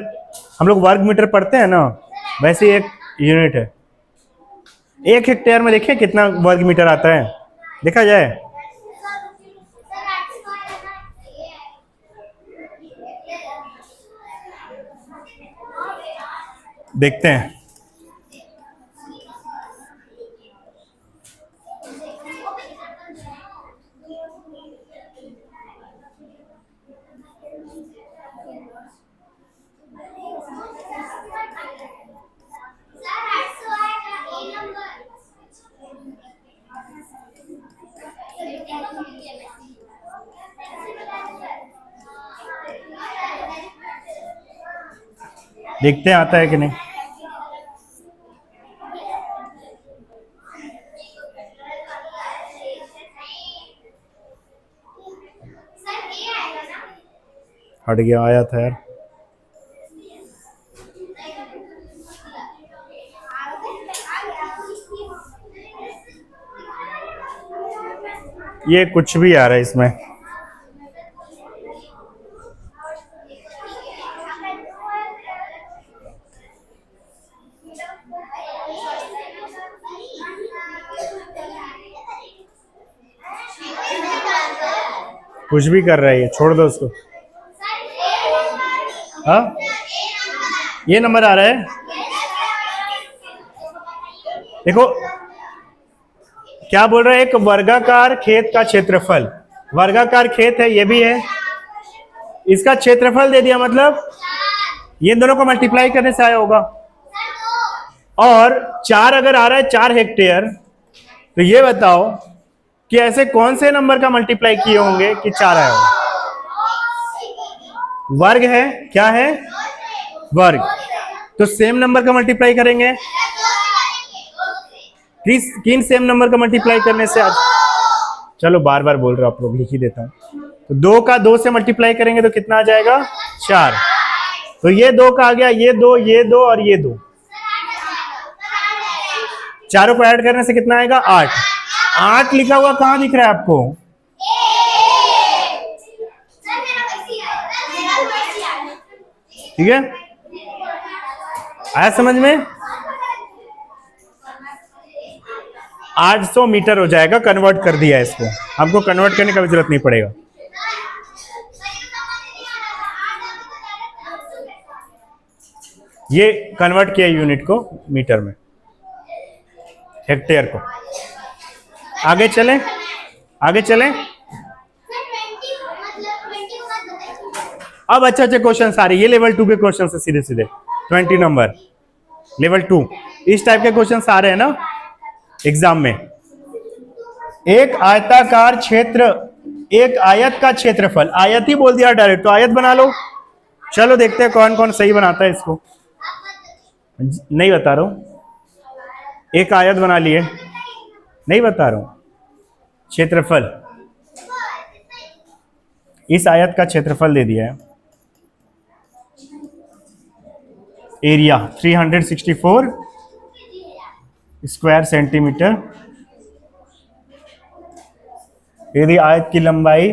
हम लोग वर्ग मीटर पढ़ते हैं ना, वैसे एक यूनिट है। एक हेक्टेयर में देखिए कितना वर्ग मीटर आता है, देखा जाए। देखते हैं। देखते हैं आता है कि नहीं। हट गया, आया था यार। ये कुछ भी आ रहा है इसमें। कुछ भी कर रहा है ये, छोड़ दो उसको। हाँ, ये नंबर आ रहा है, देखो क्या बोल रहा है। एक वर्गाकार खेत का क्षेत्रफल, वर्गाकार खेत है, ये भी है, इसका क्षेत्रफल दे दिया, मतलब ये दोनों को मल्टीप्लाई करने से आया होगा। और 4 अगर आ रहा है, 4 हेक्टेयर, तो ये बताओ कि ऐसे कौन से नंबर का मल्टीप्लाई किए होंगे कि 4 आया होगा। वर्ग है, क्या है? वर्ग। तो सेम नंबर का मल्टीप्लाई करेंगे। किन सेम नंबर का मल्टीप्लाई करने से आज, चलो बार बार बोल रहे हो आप लोग, लिख ही देता हूं। तो 2 का 2 से मल्टीप्लाई करेंगे तो कितना आ जाएगा? 4। तो ये 2 का आ गया, ये 2, ये 2 और ये 2, चारों को ऐड करने से कितना आएगा? 8। 8 लिखा हुआ कहां दिख रहा है आपको? ठीक है, आया समझ में? 800 मीटर हो जाएगा, कन्वर्ट कर दिया इसको, हमको कन्वर्ट करने का भी जरूरत नहीं पड़ेगा। ये कन्वर्ट किया यूनिट को मीटर में, हेक्टेयर को। आगे चलें, आगे चलें। अब अच्छे अच्छे क्वेश्चन आ रहे हैं, ये लेवल 2 के क्वेश्चन है, सीधे सीधे 20 नंबर, लेवल 2 इस टाइप के क्वेश्चन आ रहे हैं ना एग्जाम में। एक आयताकार क्षेत्र, एक आयत का क्षेत्रफल, आयत ही बोल दिया डायरेक्ट, तो आयत बना लो। चलो देखते हैं कौन कौन सही बनाता है इसको। नहीं बता रहा हूं, एक आयत बना लिए, नहीं बता रहा हूं। क्षेत्रफल, इस आयत का क्षेत्रफल दे दिया है, एरिया 364 स्क्वायर सेंटीमीटर। यदि आयत की लंबाई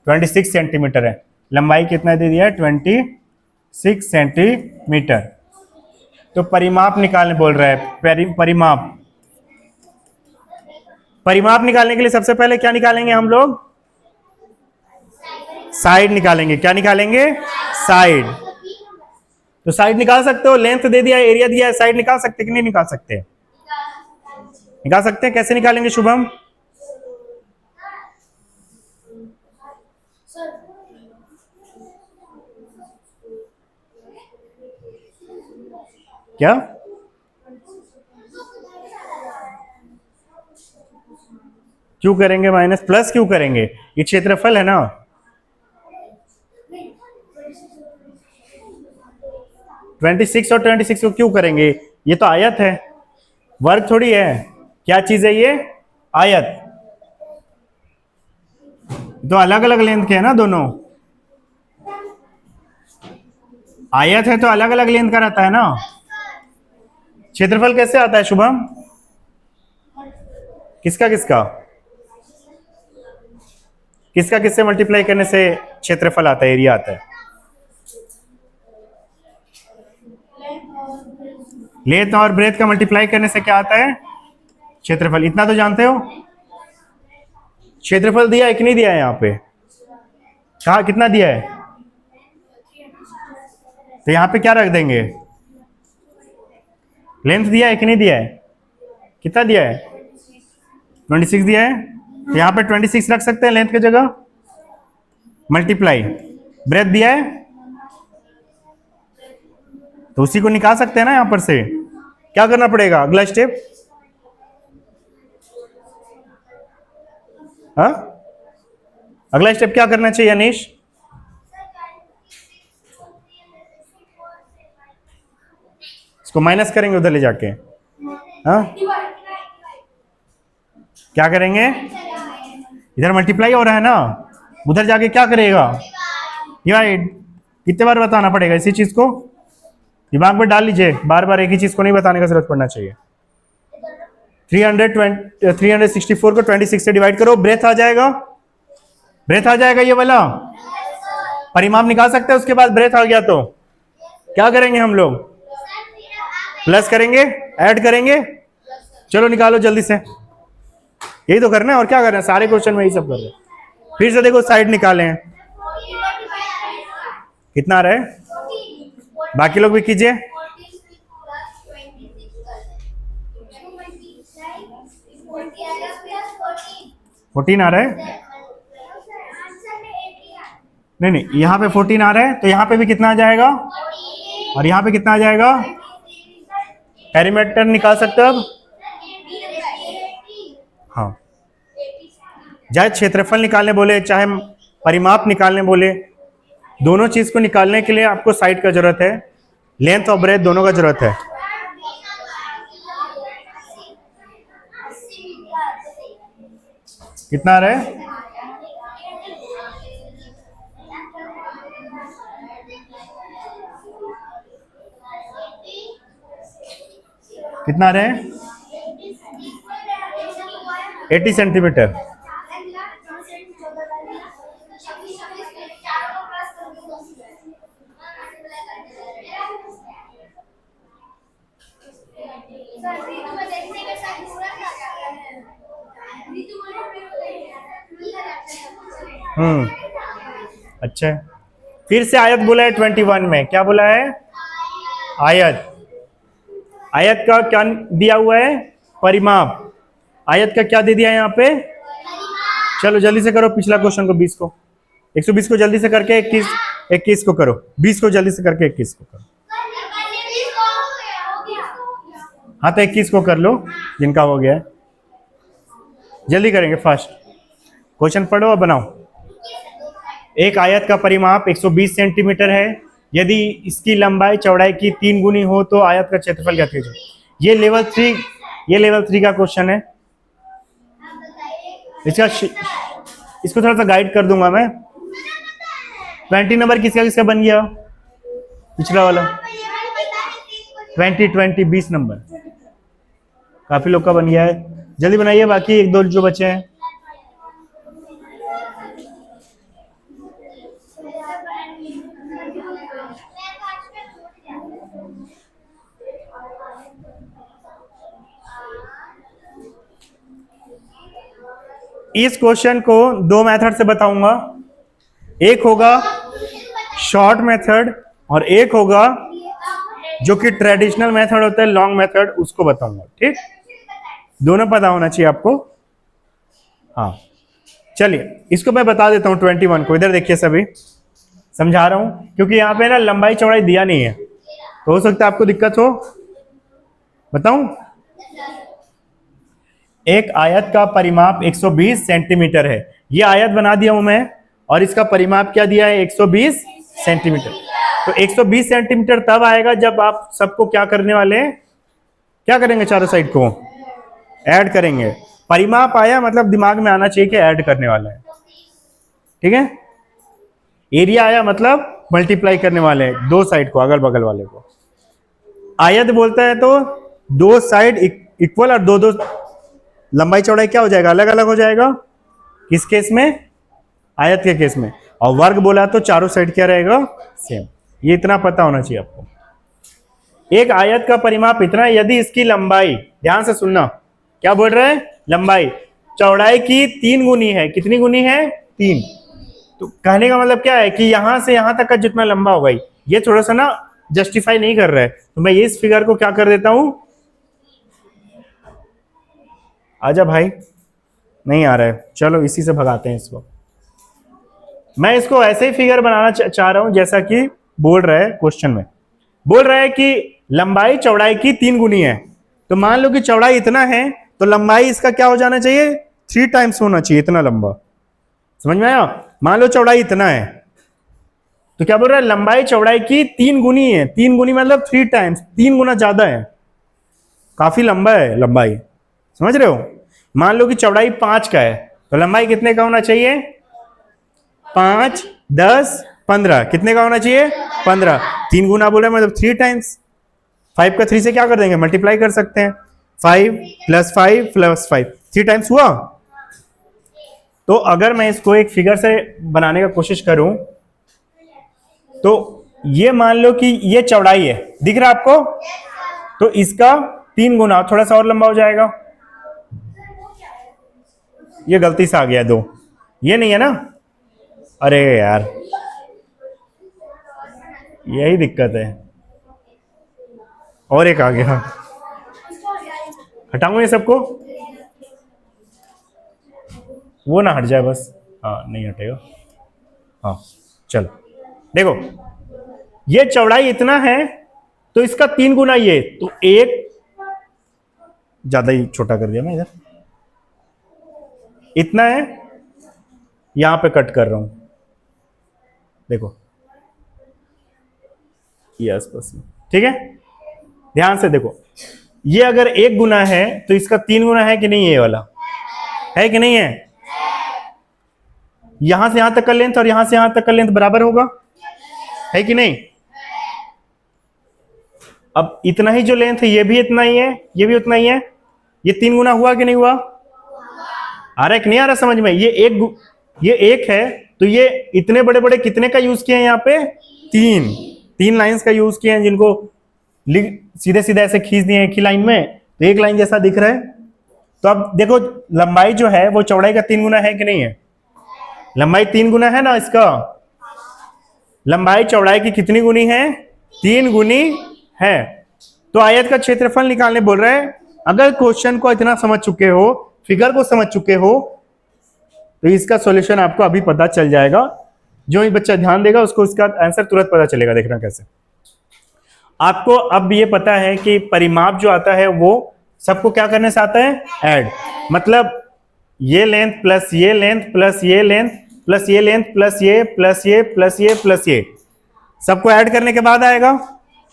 26 सेंटीमीटर है, लंबाई कितना दे दिया है? 26 सेंटीमीटर। तो परिमाप निकालने बोल रहा है, परिमाप। परिमाप निकालने के लिए सबसे पहले क्या निकालेंगे हम लोग? साइड निकालेंगे। क्या निकालेंगे? साइड। तो साइड निकाल सकते हो, लेंथ दे दिया, एरिया दिया है, साइड निकाल सकते कि नहीं निकाल सकते? निकाल सकते हैं? कैसे निकालेंगे शुभम? क्या क्यों करेंगे माइनस? प्लस क्यों करेंगे? ये क्षेत्रफल है ना। ट्वेंटी सिक्स और 26 को क्यों करेंगे? ये तो आयत है, वर्ग थोड़ी है। क्या चीज है ये? आयत। तो अलग अलग लेंथ के है ना दोनों। आयत है तो अलग अलग लेंथ का रहता है ना। क्षेत्रफल कैसे आता है शुभम? किसका किसका किसका किससे मल्टीप्लाई करने से क्षेत्रफल आता है, एरिया आता है? लेंथ और ब्रेथ का मल्टीप्लाई करने से क्या आता है? क्षेत्रफल। इतना तो जानते हो। क्षेत्रफल दिया है कि नहीं दिया है? यहाँ पे कहा कितना दिया है? तो यहाँ पे क्या रख देंगे? लेंथ दिया है कि नहीं दिया है? कितना दिया है? 26 दिया है। तो यहाँ पे 26 रख सकते हैं लेंथ की जगह। मल्टीप्लाई ब्रेथ दिया है तो उसी को निकाल सकते हैं ना। यहाँ पर से क्या करना पड़ेगा? अगला स्टेप, हाँ अगला स्टेप क्या करना चाहिए अनीश? इसको माइनस करेंगे उधर ले जाके। हाँ क्या करेंगे? इधर मल्टीप्लाई हो रहा है ना, उधर जाके क्या करेगा? डिवाइड। कितने बार बताना पड़ेगा इसी चीज को? दिमाग में डाल लीजिए, बार बार एक ही चीज को नहीं बताने का जरूरत पड़ना चाहिए। 364 को 26 से डिवाइड करो, ब्रेथ आ जाएगा। ब्रेथ आ जाएगा ये वाला। परिमाप निकाल सकते हैं। उसके बाद ब्रेथ आ गया तो क्या करेंगे हम लोग? प्लस करेंगे, ऐड करेंगे। चलो निकालो जल्दी से। यही तो करना है और क्या करना है? सारे क्वेश्चन में यही सब कर रहे हैं। फिर से देखो साइड निकाले हैं। कितना आ रहा है? बाकी लोग भी कीजिए। 14 आ रहा है। नहीं नहीं, यहाँ पे 14 आ रहा है तो यहाँ पे भी कितना आ जाएगा? और यहाँ पे कितना आ जाएगा? पेरीमीटर निकाल सकते हो अब? हाँ, चाहे क्षेत्रफल निकालने बोले चाहे परिमाप निकालने बोले, दोनों चीज को निकालने के लिए आपको साइड का जरूरत है। लेंथ और ब्रेथ दोनों का जरूरत है। कितना आ रहा है? कितना आ रहा है? 80 सेंटीमीटर। अच्छा, फिर से आयत बोला है 21 में। क्या बोला है? आयत। आयत का क्या दिया हुआ है? परिमाप। आयत का क्या दे दिया है यहाँ पे? चलो जल्दी से करो पिछला क्वेश्चन को, 20 को। 120 को जल्दी से करके 21 को करो। 20 को जल्दी से करके 21 को करो। हाँ तो 21 को कर लो जिनका हो गया है। जल्दी करेंगे, फास्ट। क्वेश्चन पढ़ो और बनाओ। एक आयत का परिमाप 120 सेंटीमीटर है। यदि इसकी लंबाई चौड़ाई की 3 गुनी हो तो आयत का क्षेत्रफल क्या कीजिए? ये लेवल 3 का क्वेश्चन है। इसको थोड़ा सा गाइड कर दूंगा मैं। 20 नंबर किसका किसका बन गया? पिछला वाला 20 नंबर काफी लोग का बन गया है। जल्दी बनाइए, बाकी एक दो जो बचे हैं। इस क्वेश्चन को 2 मेथड से बताऊंगा। एक होगा शॉर्ट मेथड और एक होगा जो कि ट्रेडिशनल मेथड होता है, लॉन्ग मेथड, उसको बताऊंगा। ठीक, दोनों पता होना चाहिए आपको। हाँ चलिए इसको मैं बता देता हूँ 21 को। इधर देखिए सभी, समझा रहा हूँ क्योंकि यहाँ पे ना लंबाई चौड़ाई दिया नहीं है, तो हो सकता है आपको दिक्कत हो। बताऊं, एक आयत का परिमाप 120 सेंटीमीटर है। ये आयत बना दिया हूं मैं और इसका परिमाप क्या दिया है 120 सेंटीमीटर। तो 120 सेंटीमीटर तब आएगा जब आप सबको क्या करने वाले हैं, क्या करेंगे, चारों साइड को ऐड करेंगे। परिमाप आया मतलब दिमाग में आना चाहिए कि ऐड करने वाला है, ठीक है। एरिया आया मतलब मल्टीप्लाई करने वाले हैं दो साइड को, अगल बगल वाले को। आयत बोलता है तो दो साइड इक्वल और दो दो लंबाई चौड़ाई क्या हो जाएगा, अलग अलग हो जाएगा। किस केस में, आयत के केस में। और वर्ग बोला तो चारों साइड क्या रहेगा, सेम। ये इतना पता होना चाहिए आपको। एक आयत का परिमाप इतना है यदि इसकी लंबाई, ध्यान से सुनना क्या बोल रहे हैं, लंबाई चौड़ाई की 3 गुनी है। कितनी गुनी है, 3। तो कहने का मतलब क्या है कि यहां से यहां तक का जितना लंबा होगा, ये थोड़ा सा ना जस्टिफाई नहीं कर रहा है, तो मैं इस फिगर को क्या कर देता हूं, आजा भाई, नहीं आ रहा है, चलो इसी से भगाते हैं इसको। मैं इसको ऐसे ही फिगर बनाना चाह रहा हूं जैसा कि बोल रहा है क्वेश्चन में। बोल रहा है कि लंबाई चौड़ाई की 3 गुनी है। तो मान लो कि चौड़ाई इतना है तो लंबाई इसका क्या हो जाना चाहिए, 3 टाइम्स होना चाहिए, इतना लंबा। समझ में आया। मान लो चौड़ाई इतना है तो क्या बोल रहा है, लंबाई चौड़ाई की 3 गुनी है। 3 गुनी मतलब 3 टाइम्स, 3 गुना ज्यादा है, काफी लंबा है लंबाई। समझ रहे हो। मान लो कि चौड़ाई 5 का है तो लंबाई कितने का होना चाहिए, 5, 10, 15। कितने का होना चाहिए, 15। 3 गुना बोले मतलब 3 टाइम्स। 5 का 3 से क्या कर देंगे, मल्टीप्लाई कर सकते हैं। 5 + 5 + 5, 3 टाइम्स हुआ। तो अगर मैं इसको एक फिगर से बनाने का कोशिश करूं तो ये मान लो कि ये चौड़ाई है, दिख रहा है आपको, तो इसका 3 गुना, थोड़ा सा और लंबा हो जाएगा। ये गलती से आ गया 2, ये नहीं है ना, अरे यार यही दिक्कत है। और एक आ गया, हटाऊं ये सबको, वो ना हट जाए बस। हाँ नहीं हटेगा। हाँ चलो देखो, ये चौड़ाई इतना है तो इसका 3 गुना ये, तो एक ज्यादा ही छोटा कर दिया मैं इधर, इतना है, यहां पे कट कर रहा हूं, देखो ये आसपास में, ठीक है। ध्यान से देखो, ये अगर 1 गुना है तो इसका 3 गुना है कि नहीं, ये वाला है कि नहीं है। यहां से यहां तक का लेंथ और यहां से यहां तक का लेंथ बराबर होगा, है कि नहीं। अब इतना ही जो लेंथ है ये भी इतना ही है, ये भी उतना ही है, ये 3 गुना हुआ कि नहीं हुआ, आ रहा है कि नहीं आ रहा समझ में। ये एक है तो ये इतने बड़े बड़े कितने का यूज किए हैं यहाँ पे, 3 लाइंस का यूज किए हैं, जिनको सीधे सीधे ऐसे खींच दिए एक ही लाइन में, तो एक लाइन जैसा दिख रहा है। तो अब देखो लंबाई जो है वो चौड़ाई का 3 गुना है कि नहीं है, लंबाई 3 गुना है ना इसका। लंबाई चौड़ाई की कितनी गुनी है, 3 गुनी है। तो आयत का क्षेत्रफल निकालने बोल रहे हैं। अगर क्वेश्चन को इतना समझ चुके हो, फिगर को समझ चुके हो, तो इसका सॉल्यूशन आपको अभी पता चल जाएगा। जो ही बच्चा ध्यान देगा उसको इसका आंसर तुरंत पता चलेगा। देखना कैसे, आपको अब ये पता है कि परिमाप जो आता है वो सबको क्या करने से आता है, ऐड। मतलब ये लेंथ प्लस ये लेंथ प्लस ये लेंथ प्लस ये लेंथ प्लस ये प्लस ये प्लस ये प्लस ये, सबको ऐड करने के बाद आएगा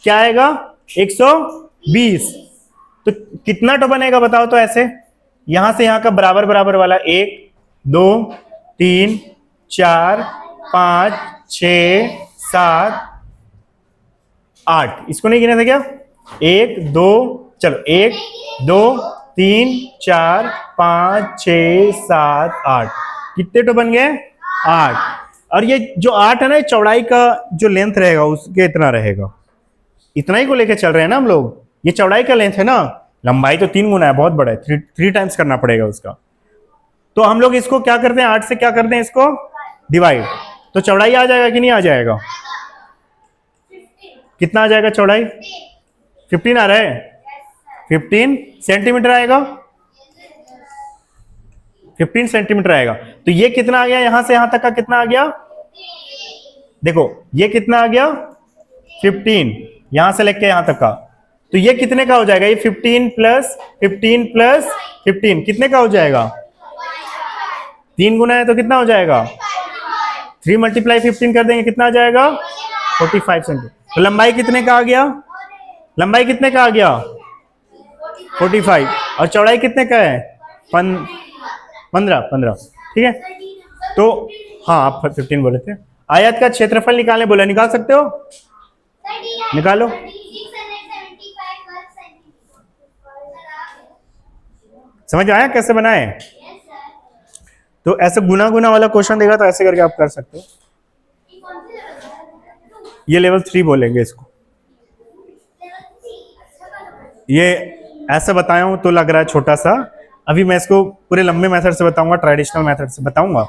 क्या आएगा, 120। तो कितना टो बनेगा बताओ तो। ऐसे यहां से यहां का बराबर बराबर वाला, 1 2 3 4 5 6 7 8, इसको नहीं गिने थे क्या, 1 2, चलो 1 2 3 4 5 6 7 8, कितने टो बन गए, 8। और ये जो 8 है ना, चौड़ाई का जो लेंथ रहेगा उसके इतना रहेगा, इतना ही को लेके चल रहे हैं ना हम लोग। ये चौड़ाई का लेंथ है ना, लंबाई तो 3 गुना है, बहुत बड़ा है, 3 टाइम्स करना पड़ेगा उसका। तो हम लोग इसको क्या करते हैं, 8 से क्या करते हैं, इसको डिवाइड, तो चौड़ाई आ जाएगा कि नहीं आ जाएगा, कितना आ जाएगा चौड़ाई, 15 आ रहा है, 15 सेंटीमीटर आएगा। 15 सेंटीमीटर आएगा। तो ये कितना आ गया, यहां से यहां तक का कितना आ गया, देखो ये कितना आ गया 15, यहां से लेके यहां तक का। तो ये कितने का हो जाएगा, ये 15 प्लस 15 प्लस 15 कितने का हो जाएगा, 3 गुना है तो कितना हो जाएगा, 3 मल्टीप्लाई 15 कर देंगे कितना आ जाएगा 45 सेंटीमीटर। तो लंबाई कितने का आ गया, लंबाई कितने का आ गया 45, और चौड़ाई कितने का है 15, ठीक है। तो हाँ आप 15 बोले थे। आयत का क्षेत्रफल निकालने बोला, निकाल सकते हो, निकालो। समझ आया कैसे बनाए। तो ऐसे गुना गुना वाला क्वेश्चन देगा तो ऐसे करके आप कर सकते हो। ये लेवल 3 बोलेंगे इसको। ये ऐसे बताया हूं तो लग रहा है छोटा सा, अभी मैं इसको पूरे लंबे मेथड से बताऊंगा, ट्रेडिशनल मेथड से बताऊंगा,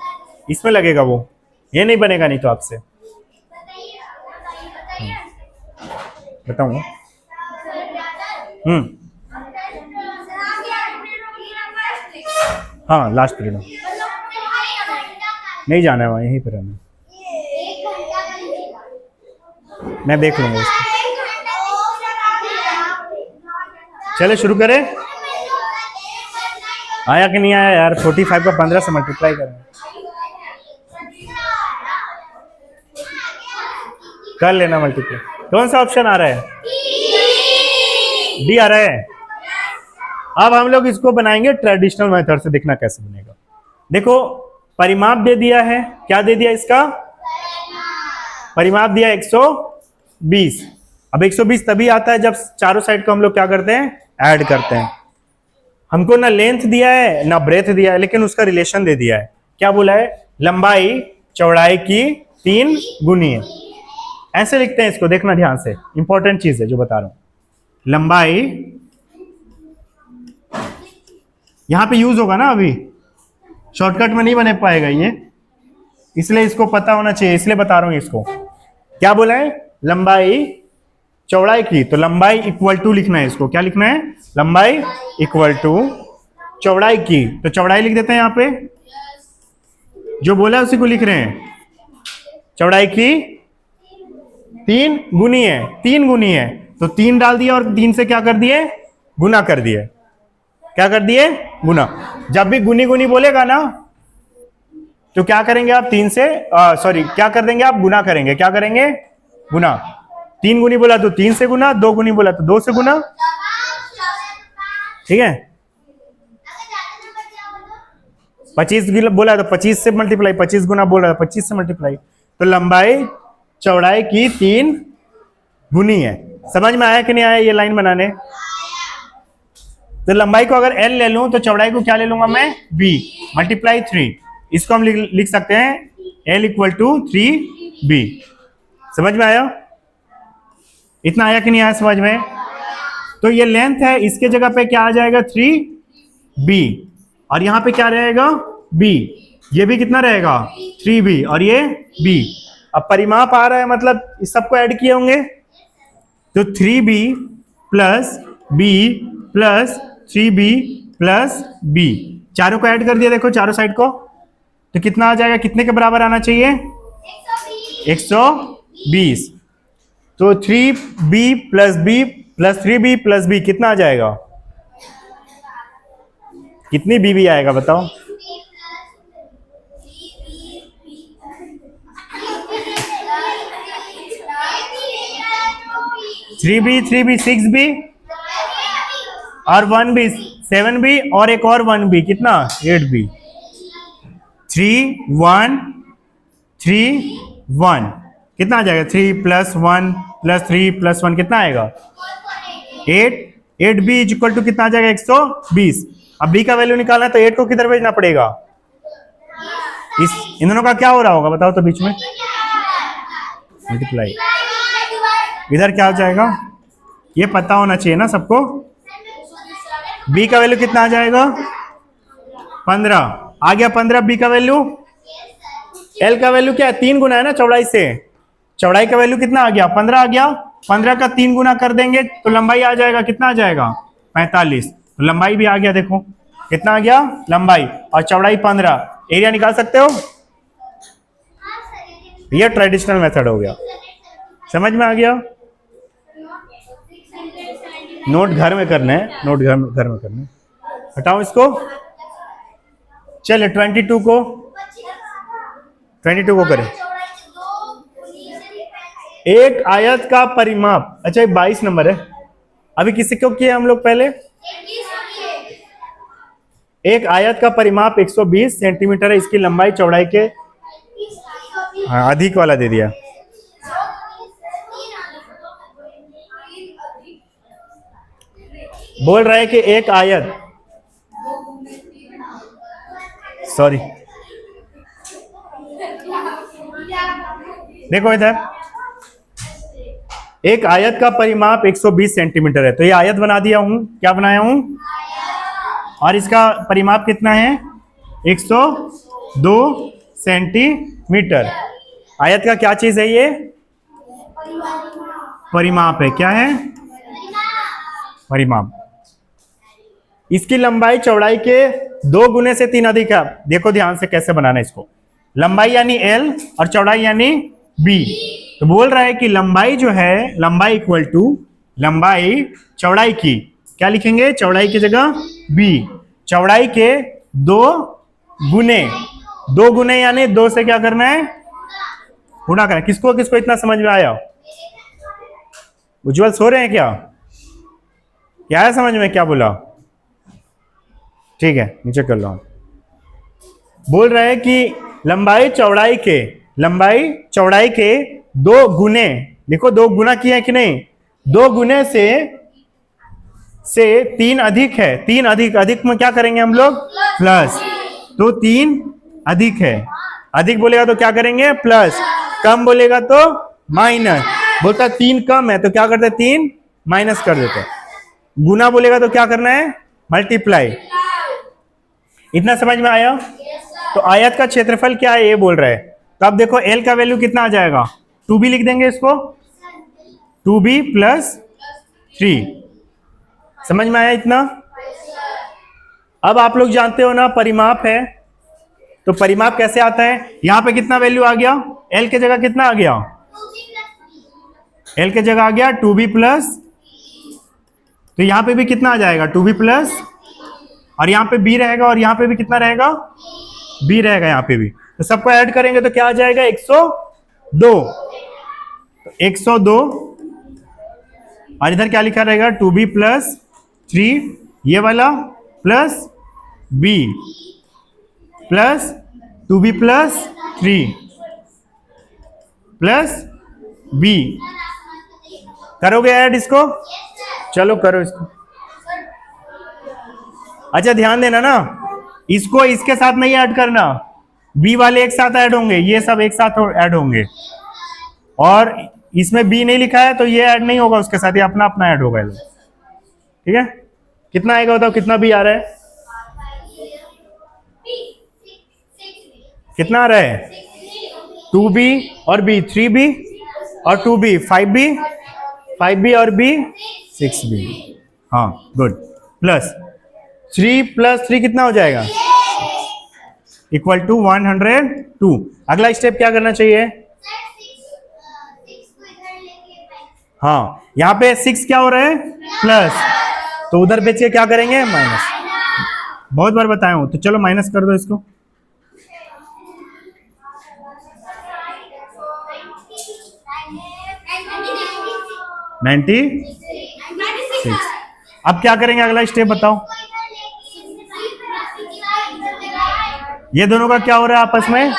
इसमें लगेगा वो, ये नहीं बनेगा नहीं तो आपसे बताऊंगा। हाँ लास्ट पीरियड नहीं जाना है वहाँ, यहीं पर रहना, मैं देख लूंगा इसको। चले शुरू करें, आया कि नहीं आया यार, 45 का 15 से मल्टीप्लाई करें, कर लेना मल्टीप्लाई। कौन सा ऑप्शन आ रहा है, डी आ रहा है। अब हम लोग इसको बनाएंगे ट्रेडिशनल मेथड से, देखना कैसे बनेगा। देखो परिमाप दे दिया है, क्या दे दिया इसका, परिमाप दिया 120। अब 120 तभी आता है जब चारों साइड को हम लोग क्या करते हैं, ऐड करते हैं। हमको ना लेंथ दिया है ना ब्रेथ दिया है, लेकिन उसका रिलेशन दे दिया है। क्या बोला है, लंबाई चौड़ाई की 3 गुनी है, ऐसे लिखते हैं इसको, देखना ध्यान से, इंपॉर्टेंट चीज है जो बता रहा हूं। लंबाई यहां पे यूज होगा ना, अभी शॉर्टकट में नहीं बने पाएगा ये, इसलिए इसको पता होना चाहिए, इसलिए बता रहा हूं इसको। क्या बोला है, लंबाई चौड़ाई की, तो लंबाई इक्वल टू लिखना है इसको, क्या लिखना है, लंबाई इक्वल टू चौड़ाई की, तो चौड़ाई लिख देते हैं यहां पे, जो बोला है उसी को लिख रहे हैं। चौड़ाई की 3 गुनी है, 3 गुनी है, तो 3 डाल दिया और 3 से क्या कर दिए, गुना कर दिए, क्या कर दिए, गुना। जब भी गुनी गुनी बोलेगा ना तो क्या करेंगे आप, 3 से सॉरी क्या कर देंगे आप, गुना करेंगे, क्या करेंगे, गुना। 3 गुनी बोला तो 3 से गुना, 2 गुनी बोला तो 2 से गुना, ठीक है। 25 बोला तो 25 से मल्टीप्लाई, 25 गुना बोला तो 25 से मल्टीप्लाई। तो लंबाई चौड़ाई की 3 गुनी है। समझ में आया कि नहीं आया ये लाइन बनाने। तो लंबाई को अगर L ले लूं तो चौड़ाई को क्या ले लूंगा मैं, B मल्टीप्लाई 3। इसको हम लिख सकते हैं L इक्वल टू 3B। समझ में आया, इतना आया कि नहीं आया समझ में। तो ये लेंथ है, इसके जगह पे क्या आ जाएगा 3B, और यहाँ पे क्या रहेगा B, ये भी कितना रहेगा 3B, और ये B। अब परिमाप आ रहा है मतलब इस सबको ऐड किए होंगे, तो 3B plus B plus 3B plus B, चारों को ऐड कर दिया, देखो चारों साइड को, तो कितना आ जाएगा, कितने के बराबर आना चाहिए 120। तो 3B plus B plus 3B plus B कितना आ जाएगा, कितनी BB आएगा बताओ, थ्री बी 6B और 1B 7B और एक और 1B कितना 8B। 3 1 3 1 कितना आ जाएगा, 3 प्लस 1 प्लस 3 प्लस 1 कितना आएगा 8। 8B इज इक्वल टू कितना आ जाएगा 120। अब B का वैल्यू निकालना है तो 8 को किधर भेजना पड़ेगा, इन दोनों का क्या हो रहा होगा बताओ तो, बीच में मल्टीप्लाई, इधर क्या हो जाएगा, ये पता होना चाहिए ना सबको। B का वैल्यू कितना आ जाएगा 15 आ गया, 15 B का वैल्यू। L का वैल्यू क्या है, 3 गुना है ना चौड़ाई से, चौड़ाई का वैल्यू कितना आ गया 15 आ गया, 15 का 3 गुना कर देंगे तो लंबाई आ जाएगा, कितना आ जाएगा 45। तो लंबाई भी आ गया देखो, कितना आ गया लंबाई, और चौड़ाई 15, एरिया निकाल सकते हो। ये ट्रेडिशनल मेथड हो गया, समझ में आ गया। नोट घर में करना है, नोट घर में करना है। हटाओ इसको, चले 22 को करें। एक आयत का परिमाप, अच्छा ये 22 नंबर है, अभी किसी को किए हम लोग पहले। एक आयत का परिमाप 120 सेंटीमीटर है, इसकी लंबाई चौड़ाई के, हाँ अधिक वाला दे दिया। बोल रहा है कि एक आयत, सॉरी देखो इधर, एक आयत का परिमाप 120 सेंटीमीटर है, तो ये आयत बना दिया हूं, क्या बनाया हूं, और इसका परिमाप कितना है 102 सेंटीमीटर। आयत का क्या चीज है ये, परिमाप है, क्या है परिमाप। इसकी लंबाई चौड़ाई के 2 गुने से 3 अधिक है। देखो ध्यान से कैसे बनाना है इसको, लंबाई यानी L और चौड़ाई यानी B। तो बोल रहा है कि लंबाई जो है, लंबाई इक्वल टू लंबाई चौड़ाई की, क्या लिखेंगे चौड़ाई की जगह B, चौड़ाई के 2 गुने, 2 गुने यानी 2 से क्या करना है गुणा करना। किसको किसको इतना समझ में आया, उज्जवल सो रहे हैं क्या है समझ में, क्या बोला, ठीक है नीचे कर लो। बोल रहा है कि लंबाई चौड़ाई के 2 गुने, देखो 2 गुना किया है कि नहीं, 2 गुने से 3 अधिक है, 3 अधिक में क्या करेंगे हम लोग प्लस, तो 3 अधिक है, अधिक बोलेगा तो क्या करेंगे प्लस, कम बोलेगा तो माइनस, बोलता 3 कम है तो क्या करते 3 माइनस कर देते, गुना बोलेगा तो क्या करना है मल्टीप्लाई। इतना समझ में आया। तो आयत का क्षेत्रफल क्या है ये बोल रहा है, तो अब देखो L का वैल्यू कितना आ जाएगा, 2b लिख देंगे इसको, 2b + 3। समझ में आया इतना। अब आप लोग जानते हो ना परिमाप है, तो परिमाप कैसे आता है, यहां पे कितना वैल्यू आ गया, L के जगह कितना आ गया, L के जगह आ गया 2b +, तो यहां पे भी कितना आ जाएगा 2b +, और यहाँ पे b रहेगा, और यहाँ पे भी कितना रहेगा b रहेगा, यहाँ पे भी, तो सबको ऐड करेंगे तो क्या आ जाएगा 102, 102, और इधर क्या लिखा रहेगा 2b + 3, ये वाला plus b plus 2b + 3 plus b, करोगे ऐड इसको, चलो करो इसको। अच्छा ध्यान देना ना, इसको इसके साथ नहीं ऐड करना, b वाले एक साथ ऐड होंगे, ये सब एक साथ ऐड होंगे, और इसमें b नहीं लिखा है तो ये ऐड नहीं होगा उसके साथ, ये अपना अपना ऐड होगा, ठीक है। कितना आएगा बताओ, कितना b आ रहा है, कितना आ रहा है 2b और b 3b और 2b 5b और b 6b, हाँ गुड, प्लस 3 + 3 कितना हो जाएगा इक्वल टू 102। अगला स्टेप क्या करना चाहिए, हाँ यहाँ पे 6 क्या हो रहा है प्लस, तो उधर बेच के क्या करेंगे माइनस, बहुत बार बताया हूं, तो चलो माइनस कर दो इसको, नाइन्टी 6। अब क्या करेंगे अगला स्टेप बताओ, ये दोनों का क्या हो रहा है आपस में,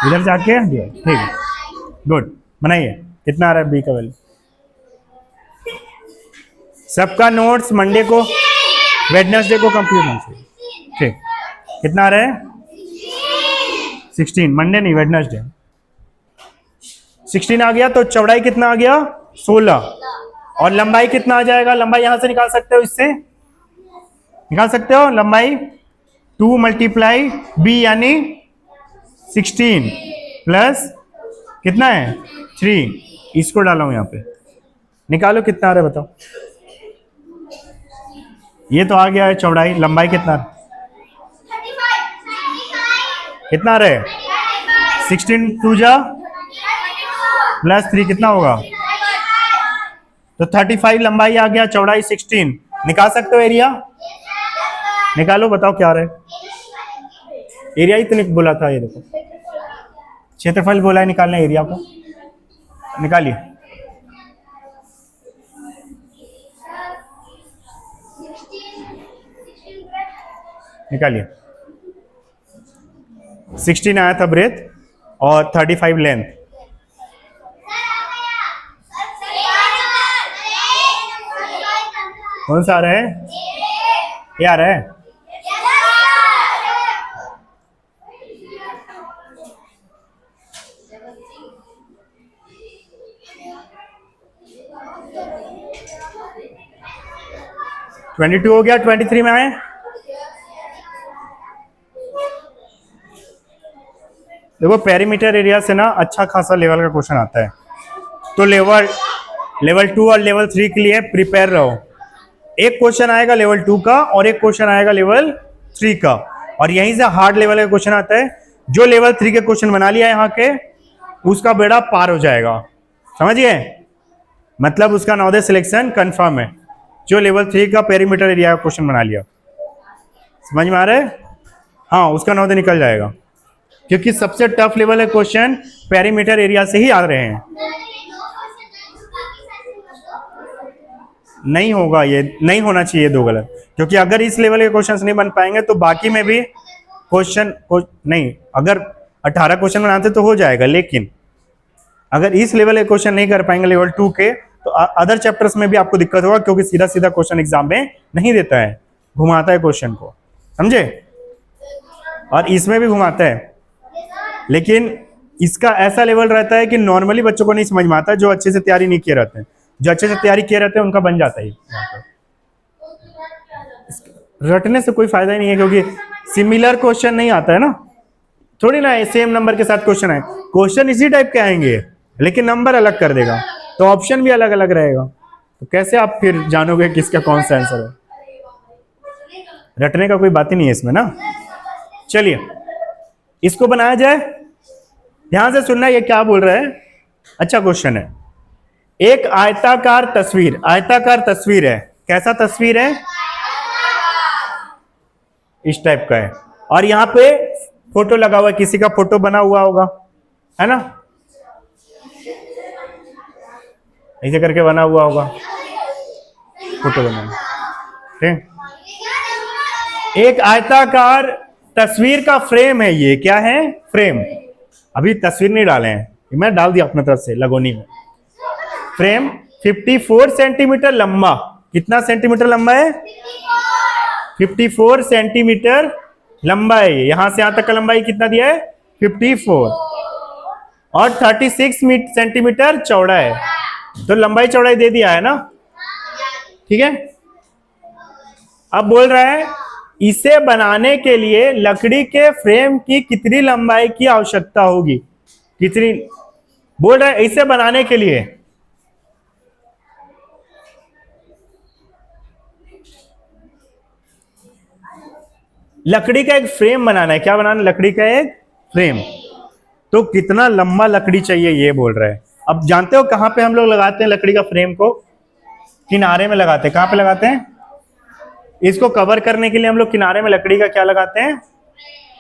इधर जाके, ठीक है गुड, बनाइए कितना आ रहा है बी का वैल्यू। सबका नोट्स मंडे को वेडनेसडे को कंप्लीट होना चाहिए, ठीक, कितना आ रहा है 16, मंडे नहीं वेडनेसडे 16 आ गया, तो चौड़ाई कितना आ गया 16, और लंबाई कितना आ जाएगा, लंबाई यहां से निकाल सकते हो, इससे निकाल सकते हो लंबाई 2 × b यानी 16 प्लस कितना है 3, इसको डाला हूं यहाँ पे, निकालो कितना आ रहा है बताओ, ये तो आ गया है चौड़ाई, लंबाई कितना कितना रहे 16 टू जा +3 कितना होगा, तो 35 लंबाई आ गया, चौड़ाई 16। निकाल सकते हो एरिया, निकालो, बताओ क्या रहे। एरिया ही तो बोला था, ये देखो क्षेत्रफल बोला है निकालना, एरिया को निकालिए। निकालिए, 16 आया था ब्रेथ और 35 लेंथ। कौन सा आ रहा है, ये आ रहा है। ट्वेंटी 22 हो गया, 23 में आए। देखो पेरीमीटर एरिया से ना अच्छा खासा लेवल का क्वेश्चन आता है, तो लेवल 2 और लेवल 3 के लिए प्रिपेयर रहो। एक क्वेश्चन आएगा लेवल 2 का और एक क्वेश्चन आएगा लेवल 3 का, और यहीं से हार्ड लेवल का क्वेश्चन आता है। जो लेवल 3 के क्वेश्चन बना लिया यहाँ के, उसका बेड़ा पार हो जाएगा, समझिए, मतलब उसका नवोदय सिलेक्शन कंफर्म है। जो लेवल 3 का पेरीमीटर एरिया का क्वेश्चन बना लिया, समझ में आ रहा है, हाँ उसका नवोदय निकल जाएगा, क्योंकि सबसे टफ लेवल है क्वेश्चन पेरीमीटर एरिया से ही आ रहे हैं। नहीं होगा, ये नहीं होना चाहिए दो गलत, क्योंकि अगर इस लेवल के क्वेश्चंस नहीं बन पाएंगे तो बाकी में भी क्वेश्चन नहीं, अगर 18 क्वेश्चन बनाते तो हो जाएगा, लेकिन अगर इस लेवल के क्वेश्चन नहीं कर पाएंगे लेवल 2 के, तो अदर चैप्टर्स में भी आपको दिक्कत होगा, क्योंकि सीधा सीधा क्वेश्चन एग्जाम में नहीं देता है, घुमाता है क्वेश्चन को, समझे, और इसमें भी घुमाता है। लेकिन इसका ऐसा लेवल रहता है कि नॉर्मली बच्चों को नहीं समझ में आता, जो अच्छे से तैयारी नहीं किए रहते हैं। जो अच्छे से तैयारी किए रहते हैं उनका बन जाता है। रटने से कोई फायदा ही नहीं है, क्योंकि सिमिलर क्वेश्चन नहीं आता है ना, थोड़ी ना सेम नंबर के साथ क्वेश्चन है, क्वेश्चन इसी टाइप के आएंगे लेकिन नंबर अलग कर देगा, तो ऑप्शन भी अलग अलग रहेगा, तो कैसे आप फिर जानोगे किसका कौन सा आंसर है। रटने का कोई बात ही नहीं है इसमें ना। चलिए इसको बनाया जाए, ध्यान से सुनना, ये क्या बोल रहा है, अच्छा क्वेश्चन है। एक आयताकार तस्वीर, आयताकार तस्वीर है, कैसा तस्वीर है, इस टाइप का है, और यहाँ पे फोटो लगा हुआ है, किसी का फोटो बना हुआ होगा, है ना, ऐसे करके बना हुआ होगा, फोटो बना, ठीक। एक आयताकार तस्वीर का फ्रेम है, ये क्या है, फ्रेम, अभी तस्वीर नहीं डाले हैं, मैं डाल दिया अपने तरफ से लगोनी में। फ्रेम 54 सेंटीमीटर लंबा, कितना सेंटीमीटर लंबा है, 54 सेंटीमीटर लंबा है, यहां से यहां तक का लंबाई कितना दिया है 54, और 36 सेंटीमीटर चौड़ा है, तो लंबाई चौड़ाई दे दिया है ना, ठीक है। अब बोल रहा है इसे बनाने के लिए लकड़ी के फ्रेम की कितनी लंबाई की आवश्यकता होगी, कितनी, बोल रहा है इसे बनाने के लिए लकड़ी का एक फ्रेम बनाना है, क्या बनाना है, लकड़ी का एक फ्रेम, तो कितना लंबा लकड़ी चाहिए ये बोल रहा है। अब जानते हो कहां पे हम लोग लगाते हैं लकड़ी का फ्रेम को, किनारे में लगाते हैं, कहां पे लगाते हैं, इसको कवर करने के लिए हम लोग किनारे में लकड़ी का क्या लगाते हैं,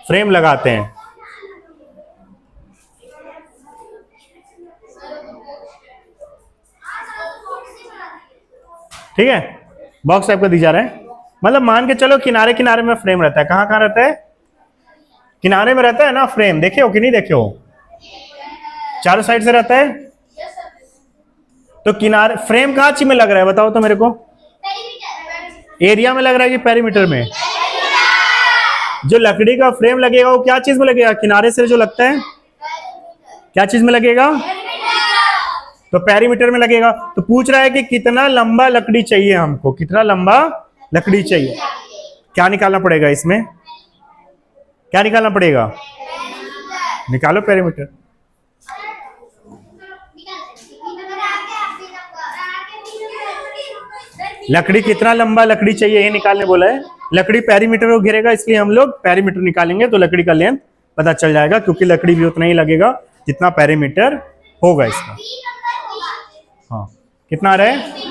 फ्रेम लगाते हैं, ठीक है, बॉक्स टाइप का दी जा रहा है, मतलब मान के चलो किनारे किनारे में फ्रेम रहता है, कहां कहां रहता है, किनारे में रहता है ना फ्रेम, देखे हो कि नहीं देखे हो, चारों साइड से रहता है, तो किनारे फ्रेम कहां चीज में लग रहा है बताओ तो मेरे को, एरिया में लग रहा है कि पेरीमीटर में, जो लकड़ी का फ्रेम लगेगा वो क्या चीज में लगेगा, किनारे से जो लगता है क्या चीज में लगेगा, तो पेरीमीटर में लगेगा। तो पूछ रहा है कि कितना लंबा लकड़ी चाहिए हमको, कितना लंबा लकड़ी चाहिए, क्या निकालना पड़ेगा इसमें, क्या निकालना पड़ेगा, निकालो पेरीमीटर, लकड़ी कितना लंबा लकड़ी चाहिए ये निकालने बोला है। लकड़ी पेरीमीटर को घेरेगा, इसलिए हम लोग पेरीमीटर निकालेंगे तो लकड़ी का लेंथ पता चल जाएगा, क्योंकि लकड़ी भी उतना ही लगेगा जितना पेरीमीटर होगा इसका। हाँ, कितना आ रहा है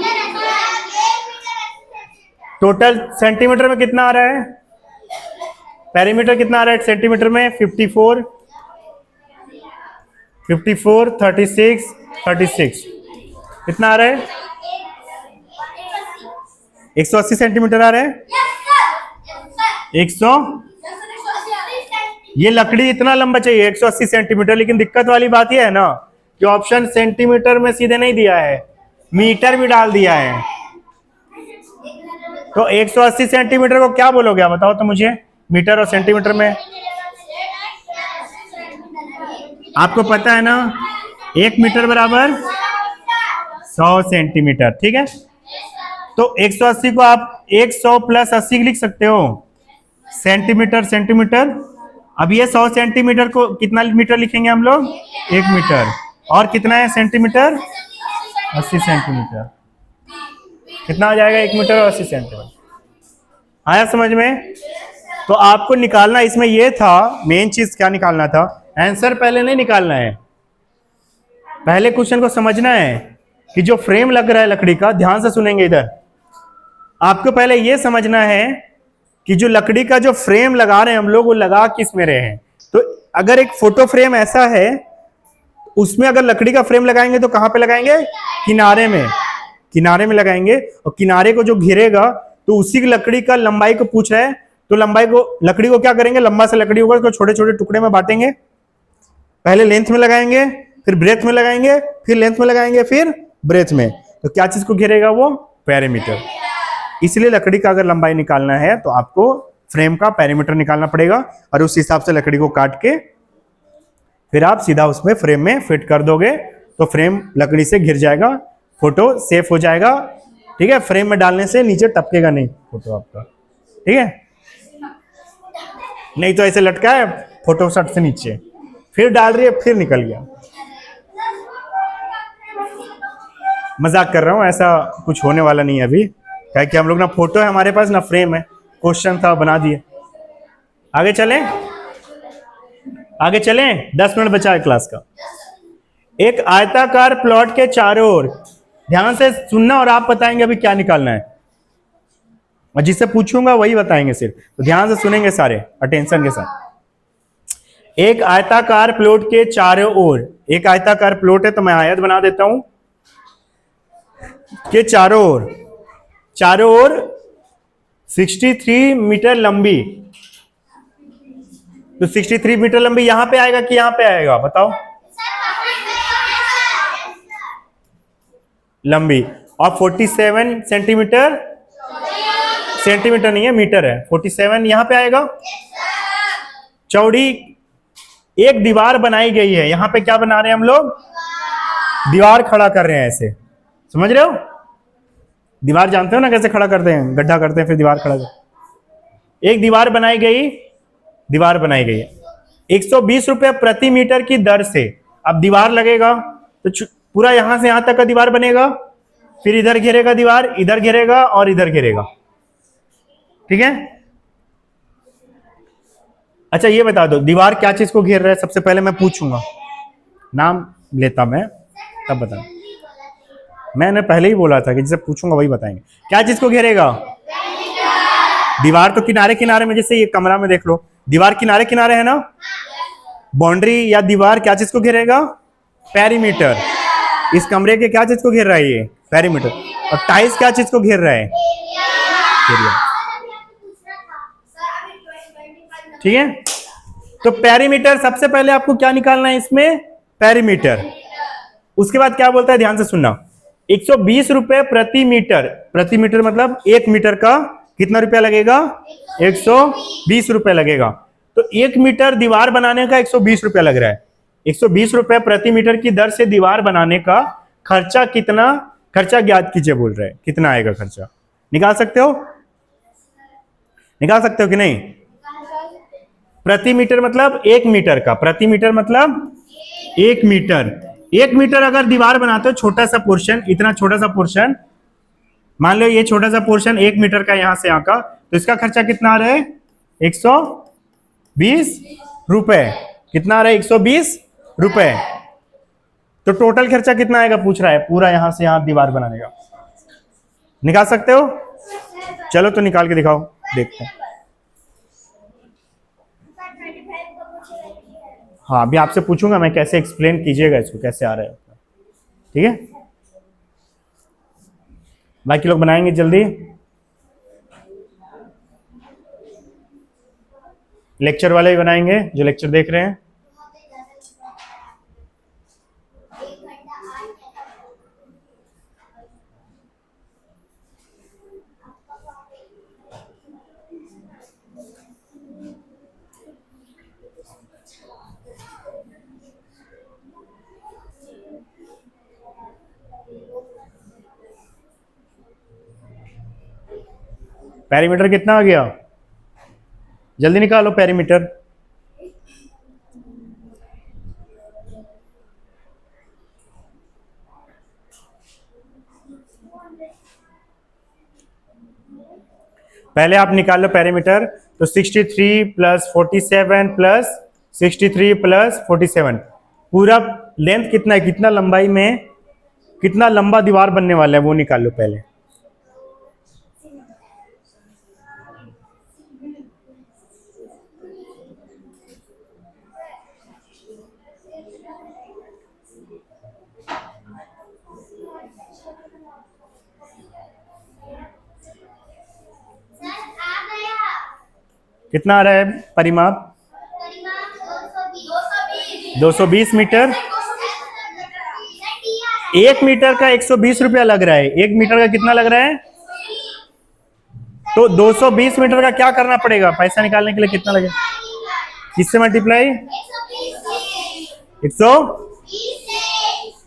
टोटल सेंटीमीटर में? कितना आ रहा है पेरीमीटर? कितना आ रहा है सेंटीमीटर में? 54, 54, 36, 36। कितना आ रहा है? 180 सेंटीमीटर आ रहा है। 100, ये लकड़ी इतना लंबा चाहिए 180 सेंटीमीटर, लेकिन दिक्कत वाली बात यह है ना कि ऑप्शन सेंटीमीटर में सीधे नहीं दिया है, मीटर भी डाल दिया है। तो 180 सेंटीमीटर को क्या बोलोगे आप बताओ तो मुझे, मीटर और सेंटीमीटर में? आपको पता है ना 1 मीटर बराबर 100 सेंटीमीटर, ठीक है। तो 180 को आप 100 प्लस 80 लिख सकते हो सेंटीमीटर सेंटीमीटर। अब ये 100 सेंटीमीटर को कितना मीटर लिखेंगे हम लोग? 1 मीटर। और कितना है सेंटीमीटर? 80 सेंटीमीटर। कितना आ जाएगा 1 मीटर और 80 सेंटीमीटर? आया समझ में? तो आपको निकालना इसमें ये था, मेन चीज क्या निकालना था, आंसर पहले नहीं निकालना है, पहले क्वेश्चन को समझना है कि जो फ्रेम लग रहा है लकड़ी का, ध्यान से सुनेंगे इधर, आपको पहले ये समझना है कि जो लकड़ी का जो फ्रेम लगा रहे हैं हम लोग, वो लगा किस में रहे हैं। तो अगर एक फोटो फ्रेम ऐसा है, उसमें अगर लकड़ी का फ्रेम लगाएंगे तो कहां पे लगाएंगे? किनारे में, किनारे में लगाएंगे। और किनारे को जो घेरेगा तो उसी की लकड़ी का लंबाई को पूछ रहा है, तो लंबाई को, लकड़ी को क्या करेंगे, लंबा से लकड़ी होगा तो छोटे छोटे टुकड़े में बांटेंगे। पहले लेंथ में लगाएंगे, फिर ब्रेथ में लगाएंगे, फिर लेंथ में लगाएंगे, फिर ब्रेथ में। तो क्या चीज को घेरेगा? वो पेरीमीटर। इसलिए लकड़ी का अगर लंबाई निकालना है तो आपको फ्रेम का पेरीमीटर निकालना पड़ेगा, और उस हिसाब से लकड़ी को काट के फिर आप सीधा उसमें फ्रेम में फिट कर दोगे, तो फ्रेम लकड़ी से घिर जाएगा, फोटो सेफ हो जाएगा, ठीक है। फ्रेम में डालने से नीचे टपकेगा नहीं फोटो आपका, ठीक है। नहीं तो ऐसे लटका है फोटो शर्ट से नीचे, फिर डाल रही है, फिर निकल गया। मजाक कर रहा हूं, ऐसा कुछ होने वाला नहीं है अभी, क्या कि हम लोग ना फोटो है हमारे पास ना फ्रेम है, क्वेश्चन था बना दिए। आगे चलें, आगे चलें, 10 मिनट बचा है क्लास का। एक आयताकार प्लॉट के चारों ओर, ध्यान से सुनना और आप बताएंगे अभी क्या निकालना है, और जिससे पूछूंगा वही बताएंगे सिर्फ, तो ध्यान से सुनेंगे सारे अटेंशन के साथ। एक आयताकार प्लॉट के चारों ओर, एक आयताकार प्लॉट है तो मैं आयत बना देता हूं, के चारों ओर, चारों ओर 63 मीटर लंबी, तो 63 मीटर लंबी यहां पे आएगा कि यहां पे आएगा बताओ? लंबी। और 47 सेंटीमीटर, सेंटीमीटर नहीं है मीटर है, 47 यहां पे आएगा। चौड़ी एक दीवार बनाई गई है, यहां पे क्या बना रहे हैं हम लोग? दीवार खड़ा कर रहे हैं, ऐसे समझ रहे हो? दीवार जानते हो ना कैसे खड़ा करते हैं, गड्ढा करते हैं फिर दीवार खड़ा करते। एक दीवार बनाई गई, दीवार बनाई गई है 120 रुपए प्रति मीटर की दर से। अब दीवार लगेगा तो पूरा यहां से यहां तक का दीवार बनेगा, फिर इधर घेरेगा दीवार, इधर घेरेगा और इधर घेरेगा, ठीक है। अच्छा ये बता दो दीवार क्या चीज को घेर रहा है? सबसे पहले मैं पूछूंगा, नाम लेता मैं तब बता। मैंने पहले ही बोला था कि जिसे पूछूंगा वही बताएंगे। क्या चीज को घेरेगा? दीवार तो किनारे किनारे में, जैसे ये कमरा में देख लो, दीवार किनारे किनारे है ना। बाउंड्री या दीवार क्या चीज को घेरेगा? पेरीमीटर। इस कमरे के क्या चीज को घेर रहा है? ये पेरीमीटर। और टाइल्स क्या चीज को घेर रहा है? एरिया, ठीक है। तो पेरीमीटर, सबसे पहले आपको क्या निकालना है इसमें? पेरीमीटर। उसके बाद क्या बोलता है, ध्यान से सुनना। 120 रुपए प्रति मीटर, प्रति मीटर मतलब 1 मीटर का कितना रुपया लगेगा? 120 रुपए लगेगा। तो 1 मीटर दीवार बनाने का 120 रुपया लग रहा है। 120 रुपए प्रति मीटर की दर से दीवार बनाने का खर्चा कितना, खर्चा ज्ञात कीजिए बोल रहे हैं। कितना आएगा खर्चा? निकाल सकते हो? निकाल सकते हो कि नहीं? प्रति मीटर मतलब 1 मीटर का, प्रति मीटर मतलब 1 मीटर। 1 मीटर अगर दीवार बनाते हो, छोटा सा पोर्शन, इतना छोटा सा पोर्शन, मान लो ये छोटा सा पोर्शन 1 मीटर का यहां से यहाँ का, तो इसका खर्चा कितना आ रहा है? 120 रुपए। कितना आ रहा है? 120 रुपए। तो टोटल खर्चा कितना आएगा पूछ रहा है, पूरा यहां से यहां दीवार बनाने का। निकाल सकते हो? चलो तो निकाल के दिखाओ, देखते हैं। हाँ, अभी आपसे पूछूंगा मैं कैसे, एक्सप्लेन कीजिएगा इसको कैसे आ रहा है, ठीक है? बाकी लोग बनाएंगे जल्दी। लेक्चर वाले भी बनाएंगे जो लेक्चर देख रहे हैं। पेरीमीटर कितना आ गया? जल्दी निकालो पेरीमीटर। पहले आप निकाल लो पेरीमीटर। तो 63 प्लस 47 प्लस 63 प्लस 47, पूरा लेंथ कितना है, कितना लंबाई में कितना लंबा दीवार बनने वाला है वो निकाल लो पहले। कितना आ रहा है परिमाप? 220 मीटर। 1 मीटर का 120 रुपया लग रहा है। 1 मीटर का कितना लग रहा है? तो 220 मीटर का क्या करना पड़ेगा पैसा निकालने के लिए? कितना लगेगा? किससे मल्टीप्लाई? 100।